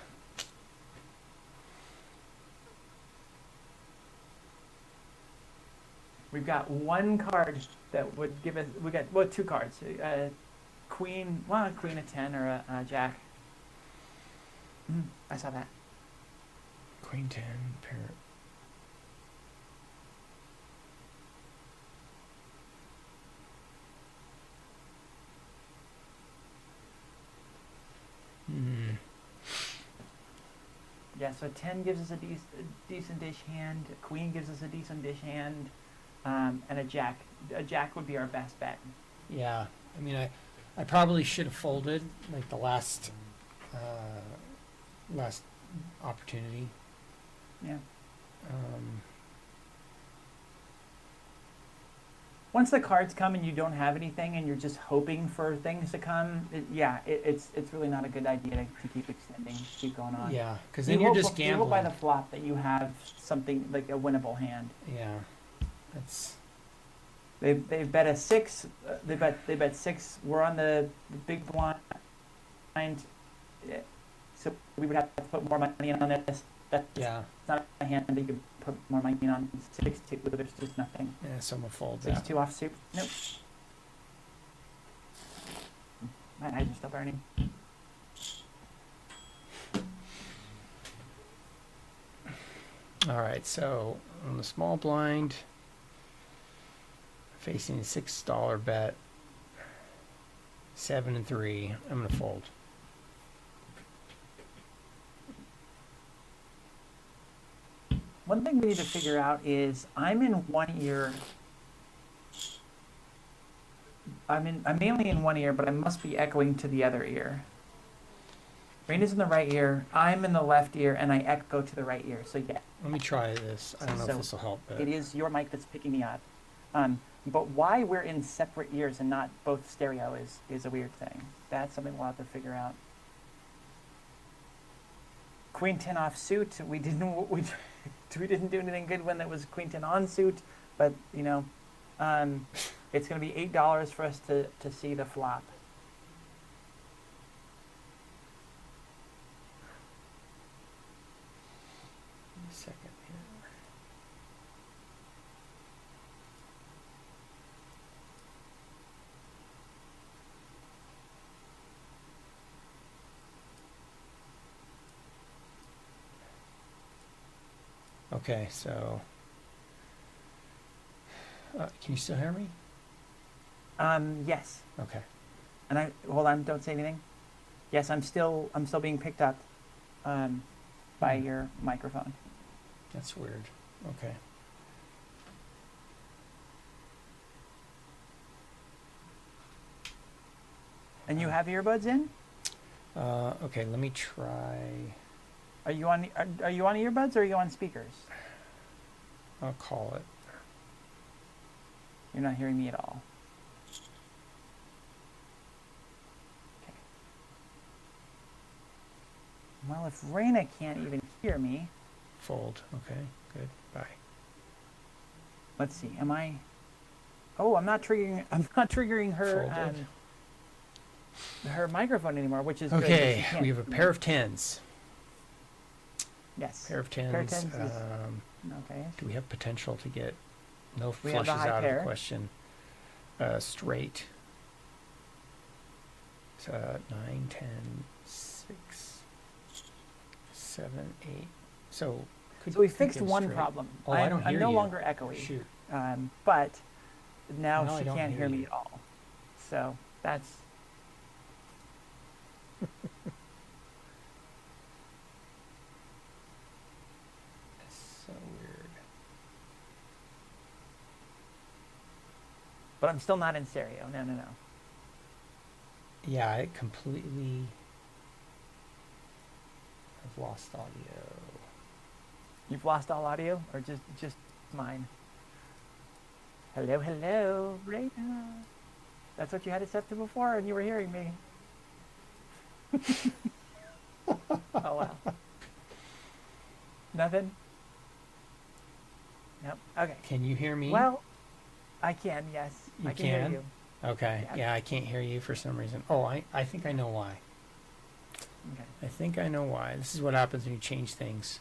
We've got one card that would give us. We got two cards. Queen, a queen, a 10, or a jack. I saw that. Queen 10 pair. Yeah, so 10 gives us a decent dish hand. A queen gives us a decent dish hand, and a jack. A jack would be our best bet. Yeah. I mean, I probably should have folded like the last opportunity. Yeah. Um, Once the cards come and you don't have anything and you're just hoping for things to come, it's really not a good idea to keep extending, keep going on. yeah, because then you're just You hope by gambling. the flop that you have something like a winnable hand. Yeah, that's They've bet a 6. They bet 6. We're on the big blind, so we would have to put more money on this. That's yeah. not a hand that you could put more money on. 6-2. There's just nothing. Yeah, someone folds that. 6-2 offsuit. Nope. My eyes are still burning. All right, so on the small blind, facing a $6 bet, 7 and 3. I'm gonna fold. One thing we need to figure out is I'm in one ear. I'm mainly in one ear, but I must be echoing to the other ear. Rayna's in the right ear. I'm in the left ear, and I echo to the right ear. So yeah, Let me try this. I don't know if this will help, but it is your mic that's picking me up. But why we're in separate ears and not both stereo is a weird thing. That's something we'll have to figure out. Queen 10 off suit. We didn't do anything good when that was Queen 10 on suit, but you know, it's going to be $8 for us to see the flop. a second here. Okay, so can you still hear me? Yes. Okay. And hold on, don't say anything. Yes, I'm still being picked up by your microphone. That's weird. Okay. And you have earbuds in? Okay, let me try. Are you on earbuds or are you on speakers? I'll call it. You're not hearing me at all. Okay. Well, if Rayna can't even hear me, Fold. Okay, good. Bye. let's see. Am I? Oh, I'm not triggering her Folded. her microphone anymore, which is good. Okay, She can't- we have a pair of tens. Yes. Pair of tens. Pair of tens is- Okay. Do we have potential to get no We have the flushes high out of pair. the question? Straight. 9, 10, 6, 7, 8. So So we could fixed get a one straight. problem. Oh, I don't I'm hear no you. longer echoey. Shoot. But now No, I she don't can't hear hear me you. at all. So that's That's so weird. but I'm still not in stereo. No. Yeah, I completely have lost audio. You've lost all audio or just mine? Hello, Rayna. That's what you had it set to before and you were hearing me. Oh wow. Nothing? Nope. Okay. Can you hear me? Well, I can, yes. You I can hear can? you. Okay. Yeah. Yeah, I can't hear you for some reason. Oh, I think I know why. Okay. I think I know why. This is what happens when you change things.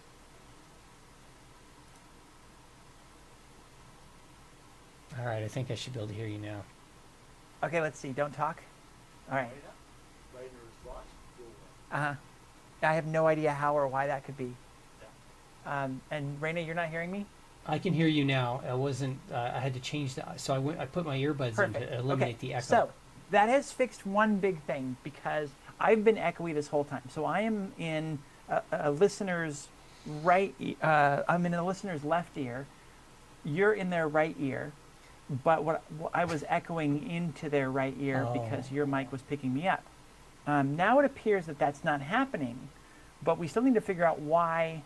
All right, I think I should be able to hear you now. Okay, let's see. Don't talk. All right. Rayna is right. You're right. I have no idea how or why that could be. And Rayna, you're not hearing me? I can hear you now. I wasn't. I had to change that, so I put my earbuds in Perfect. to eliminate the echo. So that has fixed one big thing because I've been echoey this whole time. So I am in a listener's right. I'm in a listener's left ear. You're in their right ear, but what I was echoing into their right ear because your mic was picking me up. Now it appears that that's not happening, but we still need to figure out why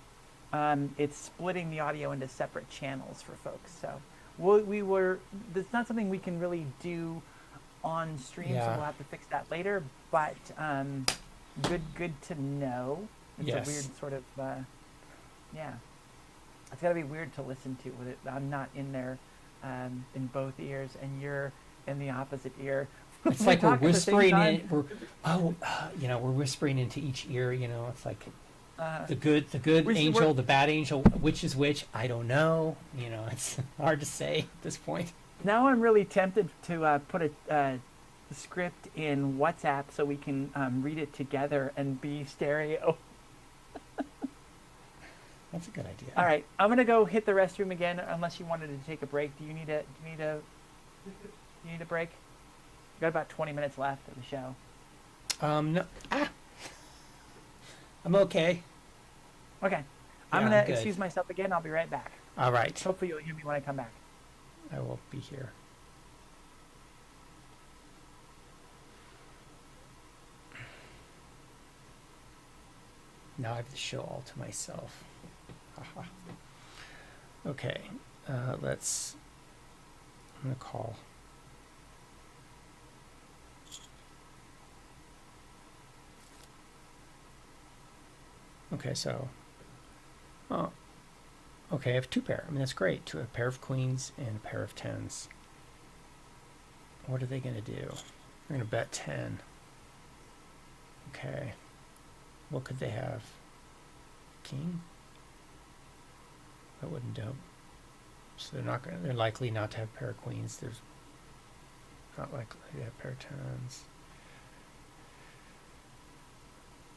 it's splitting the audio into separate channels for folks. So that's not something we can really do on stream, so Yeah. we'll have to fix that later. But good to know. It's Yes. a weird sort of, yeah. It's got to be weird to listen to with it. I'm not in there in both ears, and you're in the opposite ear. It's like we're talk at the same whispering time. we're whispering into each ear. It's like the good we're- angel, the bad angel. Which is which? I don't know. It's hard to say at this point. Now I'm really tempted to put a script in WhatsApp so we can read it together and be stereo. That's a good idea. All right, I'm gonna go hit the restroom again. Unless you wanted to take a break. Do you need a break? You got about 20 minutes left of the show. No. I'm okay. Okay, I'm Yeah, gonna I'm good. excuse myself again. I'll be right back. All right. Hopefully you'll hear me when I come back. I will be here. Now I have the show all to myself. Haha. Okay, I'm gonna call. Okay, so, okay, I have two pair. I mean, that's great. A pair of queens and a pair of tens. What are they gonna do? They're gonna bet 10. Okay. What could they have? King? That wouldn't do. So they're likely not to have a pair of queens. There's not likely to have a pair of tens.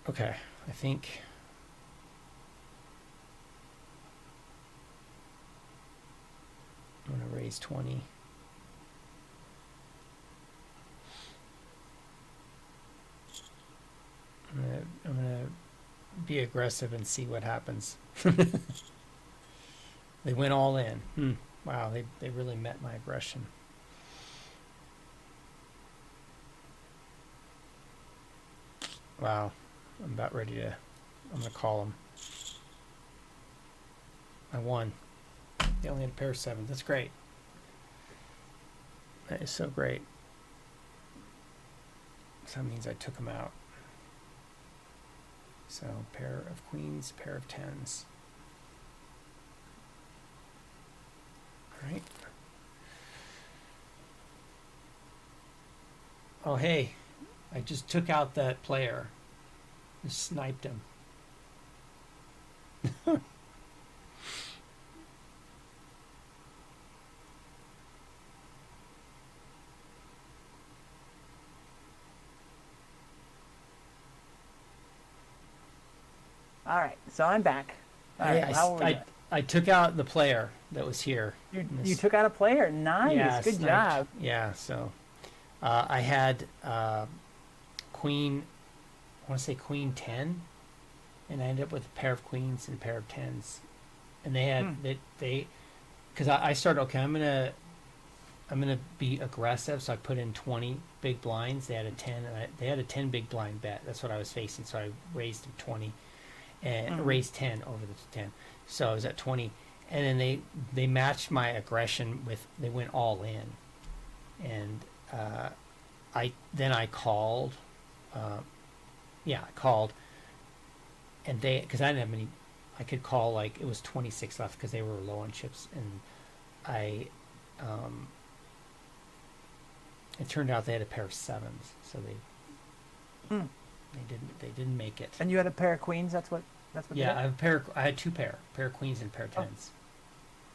Okay, I think I'm gonna raise 20. I'm gonna be aggressive and see what happens. They went all in. Wow, they really met my aggression. Wow, I'm gonna call them. I won. They only had a pair of sevens. That's great. That is so great. So that means I took them out. So pair of queens, pair of tens. All right. Oh, hey, I just took out that player. Just sniped him. All right, so I'm back. All right, how were we doing? I took out the player that was here. You took out a player. Nice. Yeah, Good sniped. job. Yeah, so I had queen, I want to say queen 10, and I ended up with a pair of queens and a pair of tens. And they had, because I started, okay, I'm gonna be aggressive, so I put in 20 big blinds. They had a 10, and they had a 10 big blind bet. That's what I was facing, so I raised to 20 and raised 10 over the 10. So I was at 20, and then they matched my aggression with, they went all in, and I called, I called, and because I didn't have many, I could call, like, it was 26 left because they were low on chips, and I It turned out they had a pair of sevens, so Hmm. they didn't make it. And you had a pair of queens. That's what. Yeah, I had two pair of queens and a pair of tens.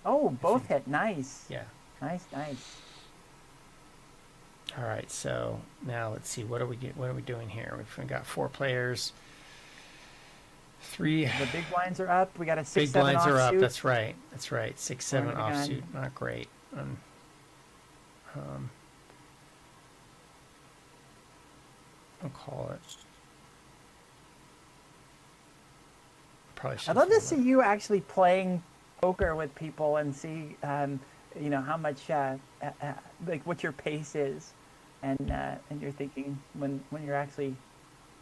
Oh, both think. hit. Nice. Yeah. Nice. All right, so now let's see what are we doing here? We've got 4 players. 3 The big blinds are up. We got a 6-7 big blinds are up. offsuit. That's right. 6-7 Going on. offsuit, not great. I'll call it. Probably should. I'd love to see you actually playing poker with people and see, how much, like what your pace is, and you're thinking when you're actually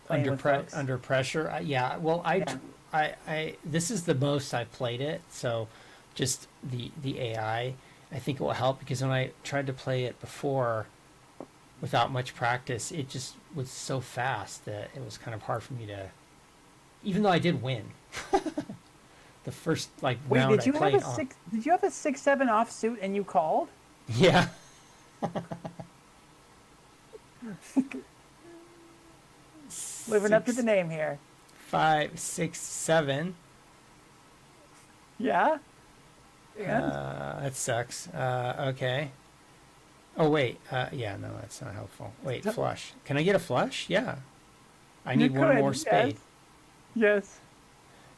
playing with folks. Under pressure. Yeah. Well, Yeah. I this is the most I've played it. So, just the AI. I think it will help because when I tried to play it before, without much practice, it just was so fast that it was kind of hard for me to. Even though I did win, the first round Did you I played have a six? Did you have a 6-7 offsuit and you called? Yeah. Living up to the name here. 5, 6, 7. Yeah. That sucks. Okay. Oh wait. Yeah, no, that's not helpful. Wait, flush. Can I get a flush? Yeah. I need one more spade. Yes.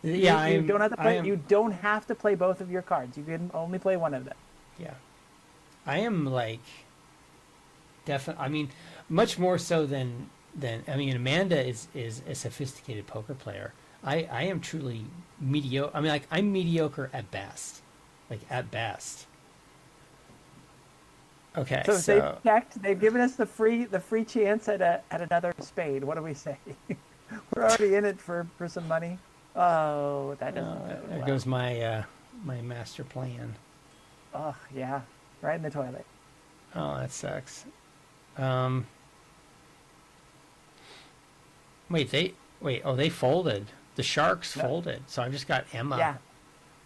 Yeah, you don't have to play. You don't have to play both of your cards. You can only play one of them. Yeah. I am definitely. I mean, much more so than. I mean, Amanda is a sophisticated poker player. I am truly mediocre. I mean, I'm mediocre at best. At best. Okay, so they've checked. They've given us the free chance at another spade. What do we say? We're already in it for some money. Oh, that doesn't. There goes my my master plan. Oh yeah, right in the toilet. Oh, that sucks. They folded. The Sharks folded. So I've just got Emma.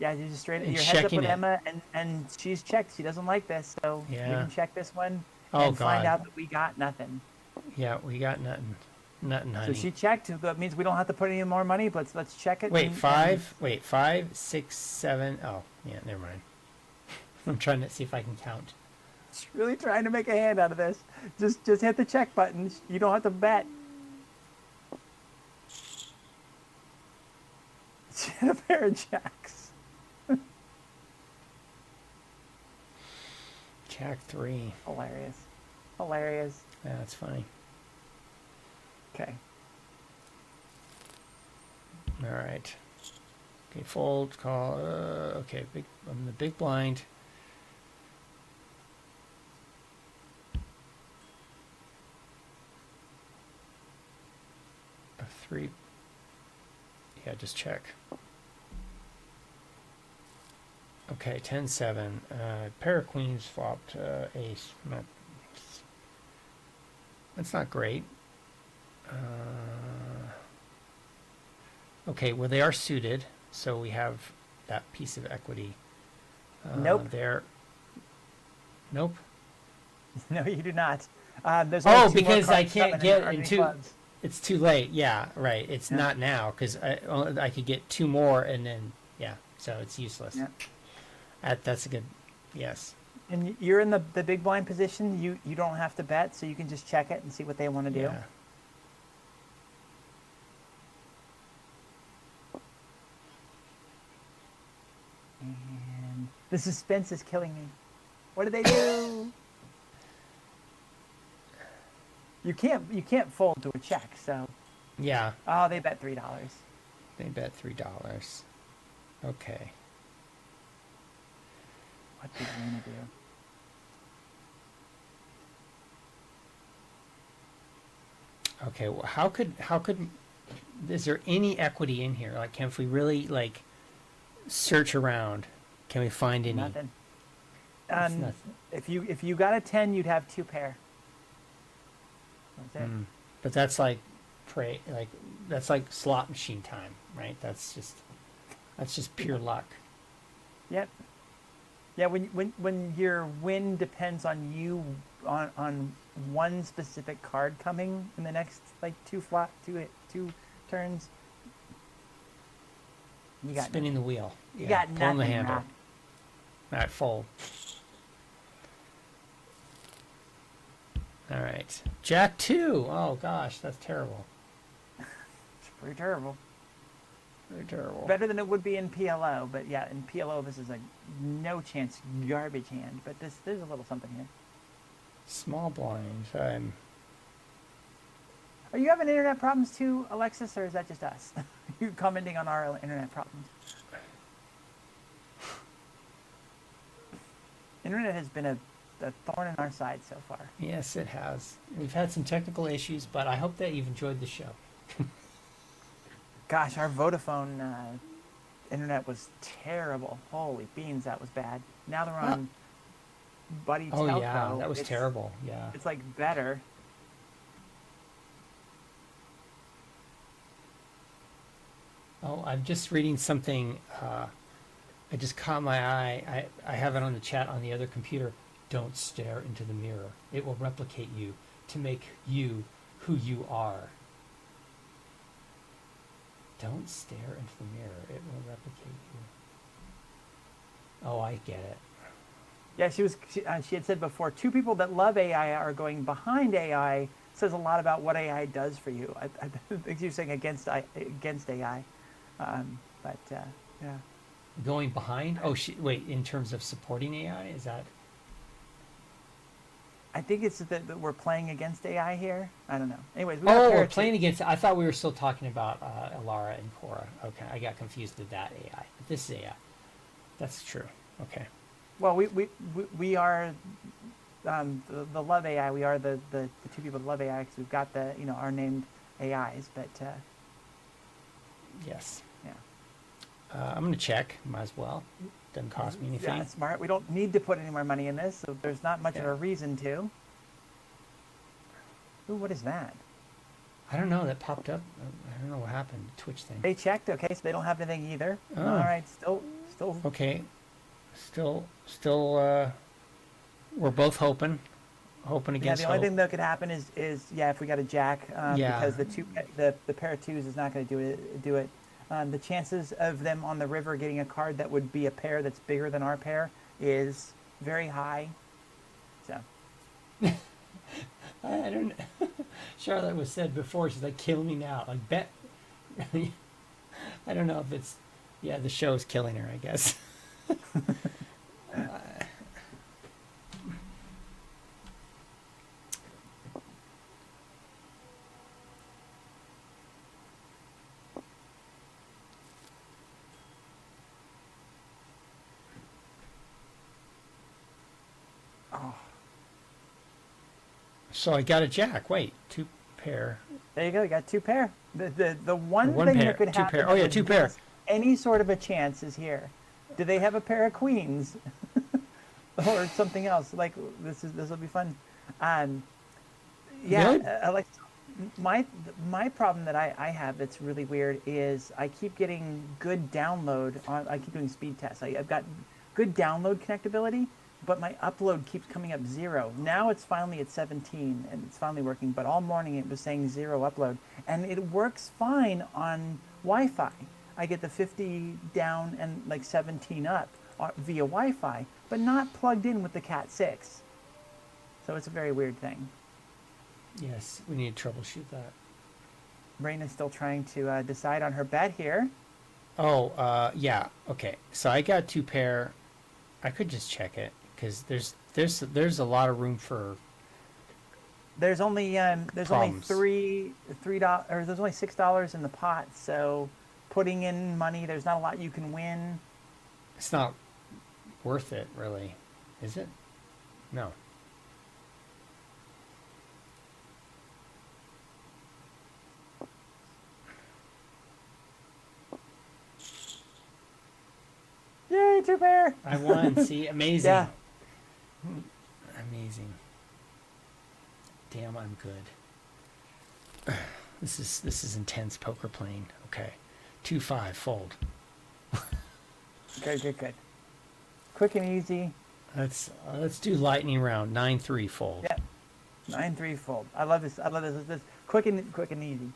Yeah, you just straight. And Your heads up with checking it. Emma, and she's checked. She doesn't like this, so we Yeah. can check this one God. and find out that we got nothing. Yeah, we got nothing. Nothing, honey. So she checked. That means we don't have to put any more money. But let's check it. Wait, 5, 6, 7. Oh, yeah, never mind. I'm trying to see if I can count. She's really trying to make a hand out of this. Just hit the check button. You don't have to bet. She had a pair of jacks. Jack 3. Hilarious. Yeah, that's funny. Okay. All right. Okay, fold, call. Okay, I'm the big blind. A 3. Yeah, just check. Okay, 10-7. Pair of queens flopped. Ace. That's not great. Okay, well they are suited, so we have that piece of equity. Nope. There. Nope. No, you do not. There's only two more because I cards can't coming get in into. clubs. It's too late. Yeah, right. It's not now because I could get 2 more and then so it's useless. Yeah. That's a good. Yes. And you're in the big blind position. You don't have to bet, so you can just check it and see what they want to do. Yeah. And the suspense is killing me. What did they do? You can't fold to a check, so. Yeah. Oh, they bet $3. They bet $3. Okay. What did Rayna do? Okay. Well, how could is there any equity in here? Can we really search around? Can we find any? Nothing. Nothing. If you got a 10, you'd have 2 pair. That's it. But that's that's like slot machine time, right? That's just pure luck. Yep. Yeah, when your win depends on you on one specific card coming in the next like two turns, you got Spinning the wheel. you got pulling nothing. the handle. Rock. All right, fold. All right, Jack 2. Oh gosh, that's terrible. It's pretty terrible. Very terrible. Better than it would be in PLO, but yeah, in PLO this is a no chance garbage hand. But there's a little something here. Small blind. Are you having internet problems too, Alexis, or is that just us? You commenting on our internet problems? Internet has been a thorn in our side so far. Yes, it has. We've had some technical issues, but I hope that you've enjoyed the show. Gosh, our Vodafone internet was terrible. Holy beans, that was bad. Now they're on Buddy Oh Telco. yeah, that was terrible. Yeah. It's like better. Oh, I'm just reading something. I just caught my eye. I have it on the chat on the other computer. Don't stare into the mirror. It will replicate you to make you who you are. Don't stare into the mirror. It will replicate you. Oh, I get it. Yeah, she had said before, 2 people that love AI are going behind AI. Says a lot about what AI does for you. I think she was saying against AI. But yeah. Going behind? Oh, wait. In terms of supporting AI, is that? I think it's that we're playing against AI here. I don't know. Anyways, We're playing against. I thought we were still talking about Alara and Cora. Okay, I got confused with that AI. But this is AI. That's true. Okay. Well, we are the love AI. We are the 2 people that love AI because we've got our named AIs. But yes. Yeah. I'm gonna check. Might as well. Doesn't cost me anything. Yeah, smart. We don't need to put any more money in this, so there's not much of a reason to. Ooh, what is that? I don't know. That popped up. I don't know what happened. Twitch thing. They checked. Okay, so they don't have anything either. Oh. All right, still. Okay. Still. We're both hoping against. Yeah, the only thing that could happen is if we got a jack, because the pair of 2s is not going to do it. The chances of them on the river getting a card that would be a pair that's bigger than our pair is very high. So. I don't know. Charlotte was said before, she's like, kill me now. Like, bet. I don't know if it's, the show's killing her, I guess. So I got a jack. Wait, 2 pair. There you go. You got 2 pair. The one One thing pair, that could 2 happen. pair. Oh yeah, 2 pair. Any sort of a chance is here. Do they have a pair of queens, or something else? Like this will be fun. Really? Like my problem that I have that's really weird is I keep getting good download on. I keep doing speed tests. I've got good download connectability, but my upload keeps coming up 0. Now it's finally at 17 and it's finally working, but all morning it was saying 0 upload. And it works fine on Wi-Fi. I get the 50 down and like 17 up via Wi-Fi, but not plugged in with the Cat 6. So it's a very weird thing. Yes, we need to troubleshoot that. Rayna's still trying to decide on her bet here. Oh, yeah. Okay. So I got 2 pair. I could just check it because there's a lot of room for. There's only Problems. only $3 or there's only $6 in the pot. So putting in money, there's not a lot you can win. It's not worth it, really, is it? No. Yay, 2 pair! I won. See, amazing. Yeah. Amazing. Damn, I'm good. This is intense poker playing. Okay, 2-5 fold. Good. Quick and easy. Let's do lightning round. 9-3 fold. Yeah. 9-3 fold. I love this. I love this. This quick and easy.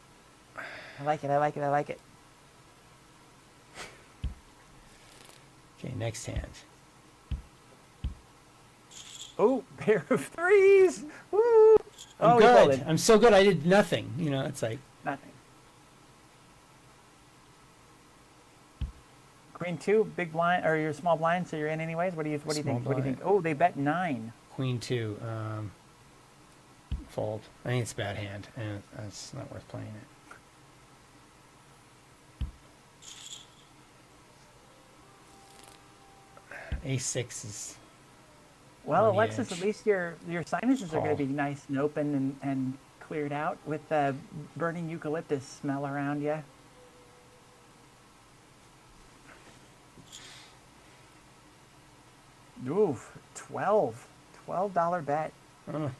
I like it. I like it. I like it. Okay, next hand. Oh, pair of threes. Woo! I'm we good. folded. I'm so good. I did nothing. You know, it's like Nothing. Queen two, big blind, or your small blind, so you're in anyways. What do you Small think? What do you blind. think? Oh, they bet 9. queen 2. Fold. I think it's a bad hand, and it's not worth playing it. A6 is. Well, on the Alexis, edge. at least your sinuses are going Call. to be nice and open and cleared out with burning eucalyptus smell around you. Oof, $12 bet. Oh,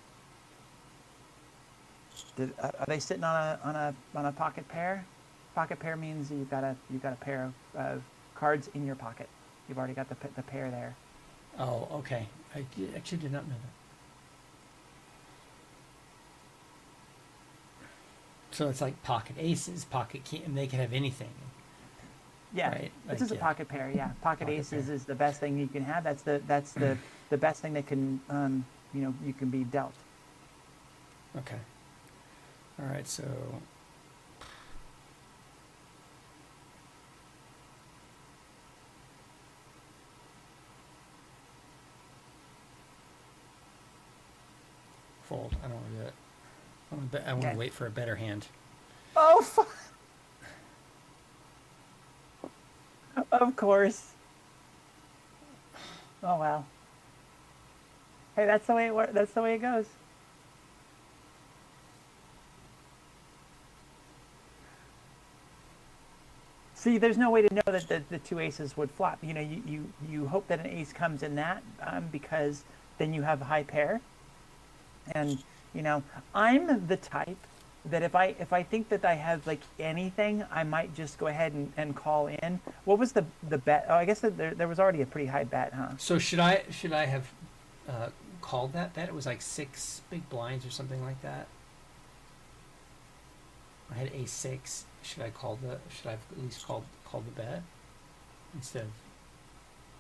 Are they sitting on a pocket pair? Pocket pair means you've got a pair of cards in your pocket. You've already got the pair there. oh, okay. I actually did not know that. So it's like pocket aces, pocket king, and they can have anything. Yeah, Right, this like, is a yeah. pocket pair. Yeah, pocket Pocket aces pair. is the best thing you can have. That's the best thing that can you can be dealt. Okay. All right, so. Fold. I don't want to do it. I want to Okay. wait for a better hand. Oh, of course. Oh well. Hey, that's the way it works. That's the way it goes. See, there's no way to know that the two aces would flop. You know, you hope that an ace comes in that because then you have a high pair. And you know, I'm the type that if I think that I have like anything, I might just go ahead and call in. What was the bet? Oh, I guess that there was already a pretty high bet, huh? So should I have called that bet? It was like 6 big blinds or something like that. I had A6. Should I have at least called the bet instead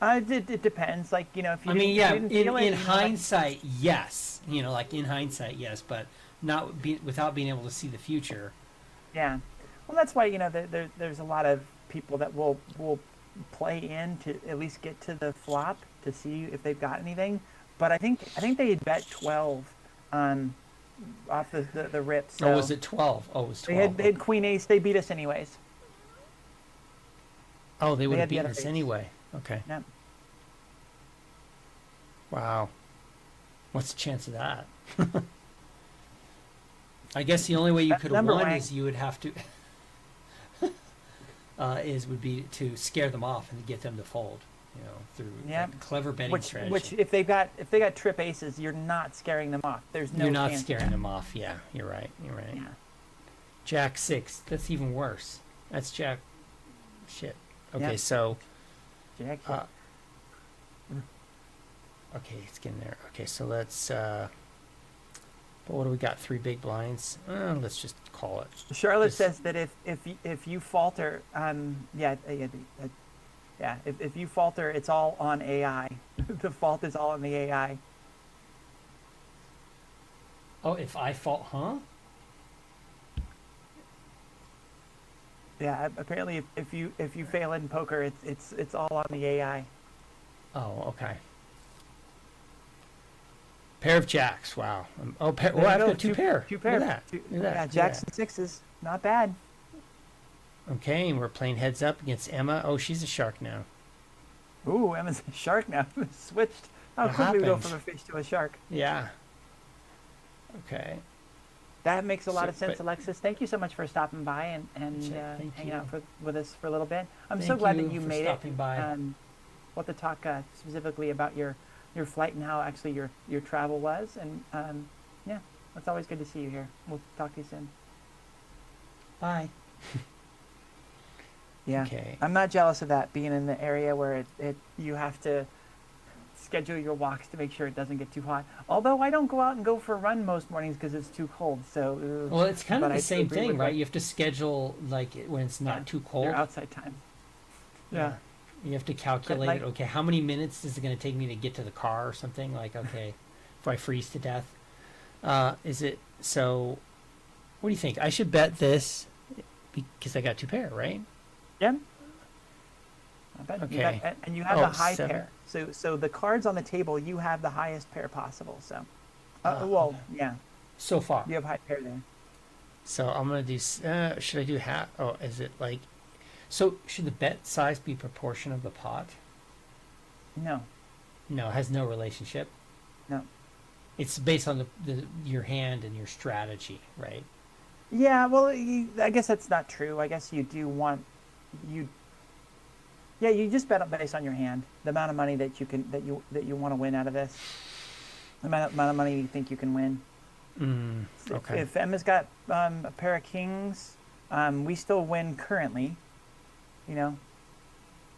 of? It depends. Like, you know, if you I mean, yeah. didn't feel it, In you know, like- hindsight, yes. You know, like in hindsight, yes, but without being able to see the future. yeah. Well, that's why, you know, there's a lot of people that will play in to at least get to the flop to see if they've got anything. But I think they had bet 12 off the rip. So Oh, was it 12? Oh, it was 12. they had queen ace. They beat us anyways. Oh, they would had have the beaten other us ace. anyway. Okay. Yep. Wow. What's the chance of that? I guess the only way you That could have number won rank- is you would have to would be to scare them off and get them to fold. You know, through Yep. like, clever betting strategy. Which if they got trip aces, you're not scaring them off. There's no You're not chance of scaring that. them off. Yeah, you're right. You're right. Yeah. Jack 6. That's even worse. That's Jack. Shit. Okay, Yep. so. Jack, Okay, it's getting there. Okay, so let's. But what do we got? 3 big blinds. Let's just call it. Charlotte Just- says that if you falter, if you falter, it's all on AI. The fault is all on the AI. Oh, if I fault, huh? Yeah, apparently if you fail in poker, it's all on the AI. Oh, okay. Pair of jacks. Wow. Oh, There well, you I've go, got two pair. Two Look pair. at that. Two, Look at that. yeah, Look at jacks that. and sixes, not bad. Okay, and we're playing heads up against Emma. Oh, she's a shark now. Ooh, Emma's a shark now. Switched. How What quickly we go happened? from a fish to a shark. Yeah. Okay. That makes a lot So- of sense, but- Alexis. Thank you so much for stopping by and Thank hanging you. out with us for a little bit. I'm so Thank glad you that you for made stopping it. by. We'll have to talk specifically about your flight and how actually your travel was. And yeah, it's always good to see you here. We'll talk to you soon. Bye. Yeah. Okay. I'm not jealous of that, being in the area where it you have to schedule your walks to make sure it doesn't get too hot. Although I don't go out and go for a run most mornings because it's too cold. So Well, it's kind of but the I same agree thing, with right? that. You have to schedule like when it's not too cold. Your outside time. Yeah. You have to calculate like- it. Okay, how many minutes is it going to take me to get to the car or something? Like, okay, if I freeze to death. Is it so? What do you think? I should bet this because I got 2 pair, right? Yeah. I bet you Okay. got, and you have Oh, the high 7. pair. So the cards on the table, you have the highest pair possible. So, Okay. yeah, So far. you have high pair there. So I'm gonna do. Should I do half? Oh, is it like? So should the bet size be proportion of the pot? No, No, it has no relationship. no. It's based on your hand and your strategy, right? Yeah, well, I guess that's not true. I guess you do want you. Yeah, you just bet based on your hand, the amount of money that you want to win out of this, the amount of money you think you can win. Okay. If Emma's got a pair of kings, we still win currently. You know,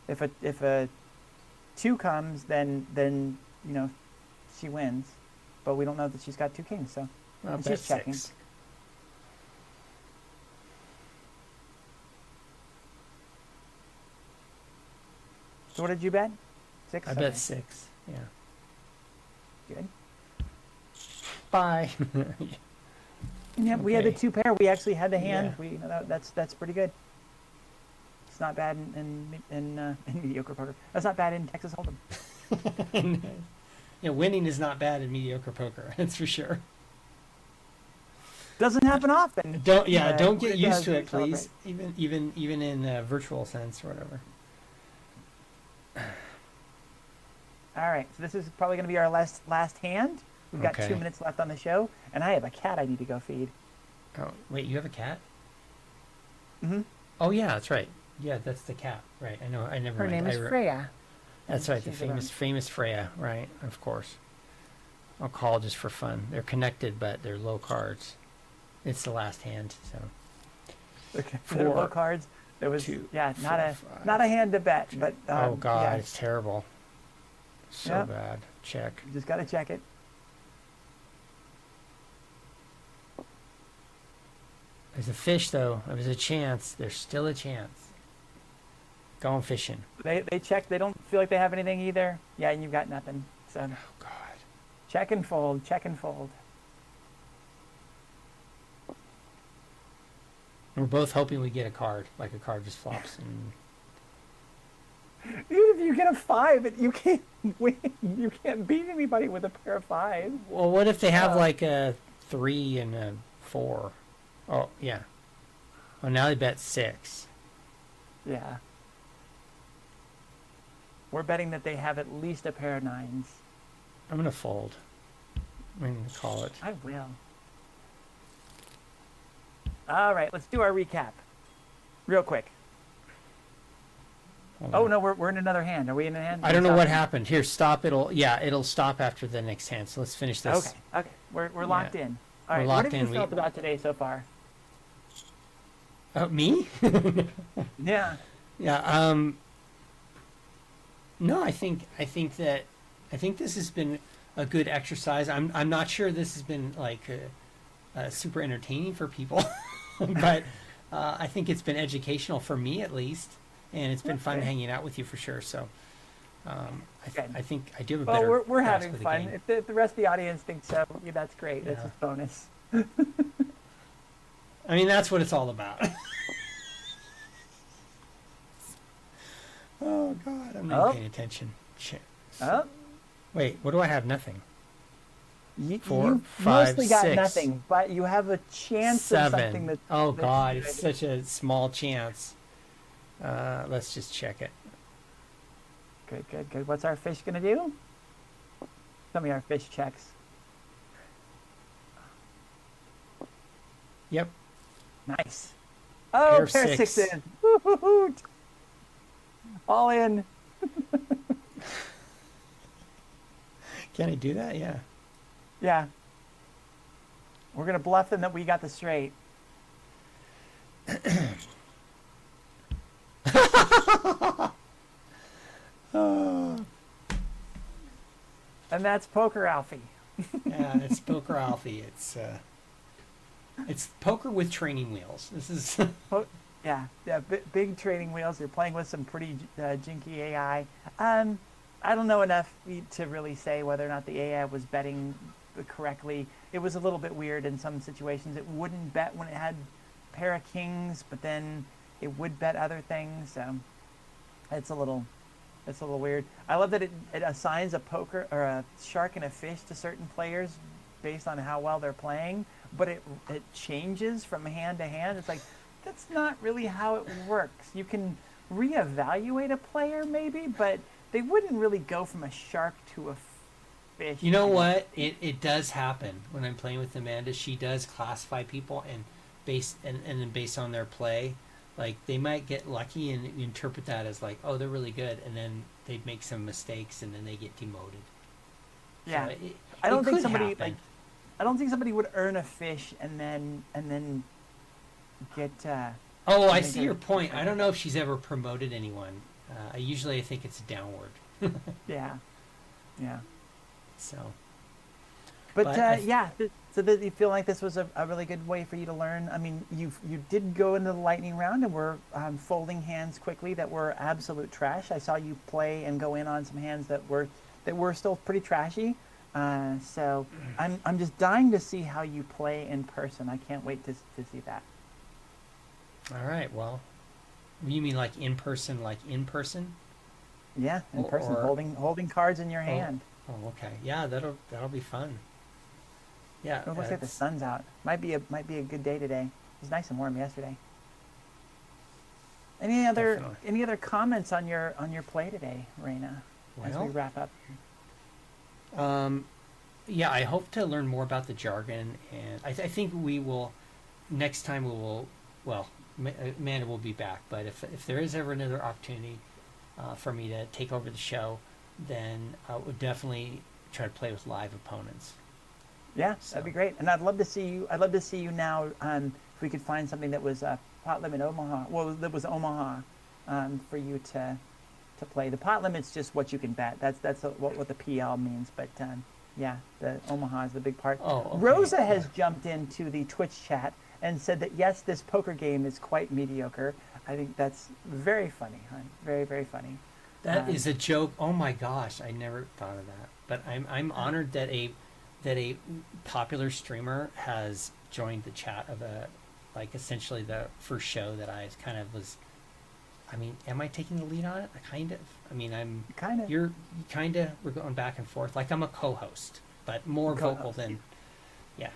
if a 2 comes, then you know she wins, but we don't know that she's got 2 kings, so I'll and bet she's checking. 6. So what did you bet? 6. I Okay, bet 6. Yeah. good. Bye. Yeah, we had the Okay. 2 pair. We actually had the hand. Yeah. We that's pretty good. It's not bad in mediocre poker. That's not bad in Texas Hold'em. Yeah, winning is not bad in mediocre poker. That's for sure. Doesn't happen often. Don't but don't when get used does, to we it, please. celebrate. Even in a virtual sense or whatever. All right, so this is probably going to be our last hand. We've got Okay. 2 minutes left on the show, and I have a cat I need to go feed. Oh wait, you have a cat? Mm-hmm. Oh yeah, that's right. Yeah, that's the cat. Right. I know. I never. Her mind. name is Freya. That's and right. The she's around. famous Freya. Right. Of course. I'll call just for fun. They're connected, but they're low cards. It's the last hand, so. Okay. There were 4, low cards. There was 2, not 4, a 5, not a hand to bet, but oh God, yeah, it's terrible. So Yeah. bad. Check. you just got to check it. There's a fish though. There's a chance. There's still a chance. Going fishing. They check. They don't feel like they have anything either. Yeah, and you've got nothing. So Oh God. check and fold. Check and fold. We're both hoping we get a card. Like a card just flops and. Even if you get a 5, you can't win. You can't beat anybody with a pair of 5. Well, what if they have Uh, like a 3 and a 4? Oh yeah. Well, now they bet 6. Yeah. We're betting that they have at least a pair of 9s. I'm gonna fold. I'm gonna call it. I will. All right, let's do our recap. Real quick. Hold Oh on. no, we're in another hand. Are we in a hand? I don't know Stop. what happened. Here, stop. It'll stop after the next hand. So let's finish this. Okay, okay. We're locked in. All We're right. locked What have in. you felt about today so far? Me? Yeah. Yeah. No, I think this has been a good exercise. I'm not sure this has been like super entertaining for people, but I think it's been educational for me at least, and it's been fun Okay. hanging out with you for sure. So Good. I think I do have a Well, better. we're grasp having of the fun. game. If the rest of the audience thinks so, yeah, that's great. That's Yeah. a bonus. I mean, that's what it's all about. Oh God, I'm not Oh. paying attention. Shit. Oh, Wait, what do I have? Nothing. you 4, 5, mostly got 6, nothing, but you have a chance of something 7. that. Oh that's God, good. it's such a small chance. Let's just check it. Good, good, good. What's our fish gonna do? Tell me our fish checks. Yep. Nice. Oh, Pair of pair of 6. sixes. Woo-hoo-hoo. All in. Can I do that? Yeah. Yeah. We're gonna bluff them that we got the straight. And that's Poker Alfie. Yeah, it's poker Alfie. It's poker with training wheels. This is Po- yeah, yeah, big training wheels. You're playing with some pretty jinky AI. Um, I don't know enough to really say whether or not the AI was betting correctly. It was a little bit weird in some situations. It wouldn't bet when it had pair of kings, but then it would bet other things. So it's a little it's a little weird. I love that it assigns a poker or a shark and a fish to certain players based on how well they're playing, but it changes from hand to hand. It's like that's not really how it works. You can reevaluate a player maybe, but they wouldn't really go from a shark to a fish. You know I don't what? It does happen when I'm playing with Amanda. She does classify people and then based on their play, like they might get lucky and you interpret that as like, oh, they're really good, and then they make some mistakes and then they get demoted. yeah. So I it don't think could somebody happen. like I don't think somebody would earn a fish and then get Oh, I and then see get your a point. fish I like don't that. know if she's ever promoted anyone. I think it's downward. Yeah. Yeah. So, But but yeah, so that you feel like this was a really good way for you to learn. I mean, you did go into the lightning round and were folding hands quickly that were absolute trash. I saw you play and go in on some hands that were still pretty trashy. So I'm just dying to see how you play in person. I can't wait to see that. all right. Well, you mean like in person, like in person, Yeah, in person, or holding cards in your oh, hand. oh, okay. Yeah, that'll be fun. Yeah, It looks like the sun's out. Might be a good day today. It was nice and warm yesterday. definitely. Any other comments on your play today, Rayna, as we Well, wrap up? um, yeah, I hope to learn more about the jargon, and I think we will next time. We will. Well, Amanda will be back, but if there is ever another opportunity for me to take over the show, then I would definitely try to play with live opponents. Yeah, that'd So, be great. And I'd love to see you. I'd love to see you now. If we could find something that was pot limit Omaha. Well, that was Omaha, for you to play. The pot limit's just what you can bet. That's what the PL means. But yeah, the Omaha is the big part. oh, okay, Rosa yeah. has jumped into the Twitch chat and said that yes, this poker game is quite mediocre. I think that's very funny, hon. Very, very funny. That Um, is a joke. Oh my gosh, I never thought of that. But I'm honored that a popular streamer has joined the chat of a like essentially the first show that I kind of was. I mean, am I taking the lead on it? I kind of. I mean, I'm. kind of You're kind of. We're going back and forth. Like I'm a co-host, but more vocal co-host. than. Yeah.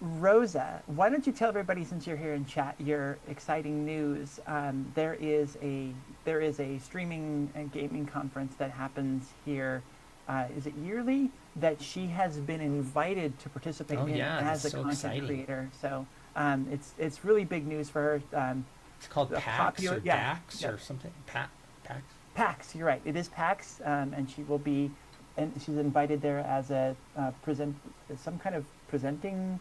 Rosa, why don't you tell everybody since you're here in chat your exciting news? There is a streaming and gaming conference that happens here. Is it yearly? That she has been invited to participate Oh in yeah, as that's a so content exciting. creator. So it's really big news for her. It's called A PAX or yeah, DAX yeah. or something. PAX. PAX, you're right. It is PAX, and she will be, and she's invited there as a some kind of presenting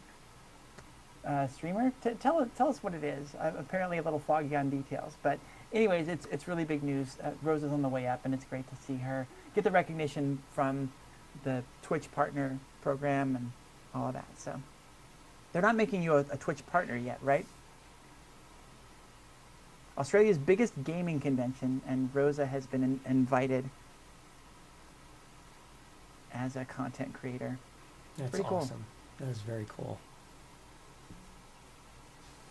streamer. Tell us what it is. I'm apparently a little foggy on details, but anyways, it's really big news. Rosa's on the way up, and it's great to see her get the recognition from the Twitch partner program and all of that. So they're not making you a Twitch partner yet, right? Australia's biggest gaming convention, and Rosa has been invited as a content creator. That's Pretty cool. awesome. That is very cool.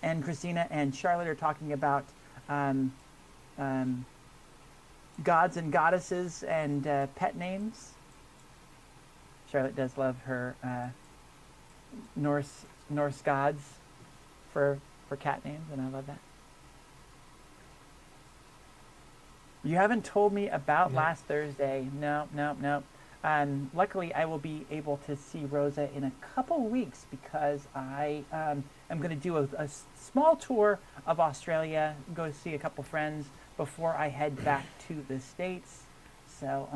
And Christina and Charlotte are talking about um, gods and goddesses and pet names. Charlotte does love her Norse gods for cat names, and I love that. You haven't told me about No. last Thursday. No, no, no. Luckily, I will be able to see Rosa in a couple weeks because I am going to do a small tour of Australia, go see a couple friends before I head back to the States. So,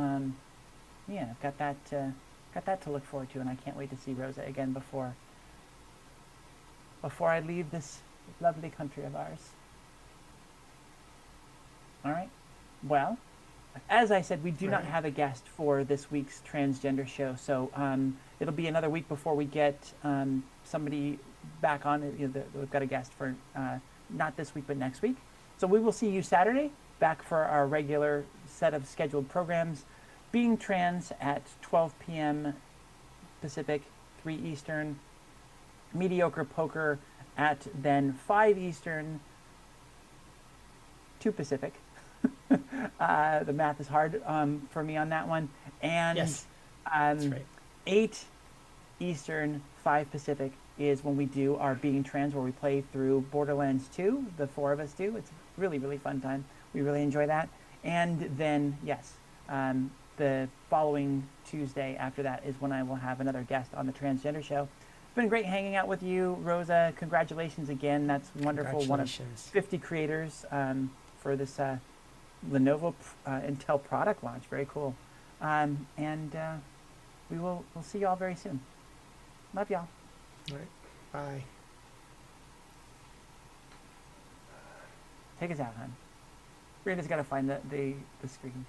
yeah, I've got that to look forward to, and I can't wait to see Rosa again before I leave this lovely country of ours. All right. Well, as I said, we do not Right. have a guest for this week's transgender show, so it'll be another week before we get somebody back on. We've got a guest for not this week, but next week. So we will see you Saturday, back for our regular set of scheduled programs. Being Trans at 12 p.m. Pacific, 3 Eastern. Medioker Poker at then 5 Eastern, 2 Pacific. The math is hard for me on that one. And Yes, that's right. 8 Eastern, 5 Pacific is when we do our Being Trans, where we play through Borderlands 2. The 4 of us do. It's a really, really fun time. We really enjoy that. And then, yes, the following Tuesday after that is when I will have another guest on the Transgender Show. It's been great hanging out with you, Rosa. Congratulations again. That's wonderful. One of Congratulations. 50 creators for this Lenovo Intel product launch. Very cool. And we'll see you all very soon. Love y'all. All right. Bye. Take us out, hon. Rita's got to find the screen.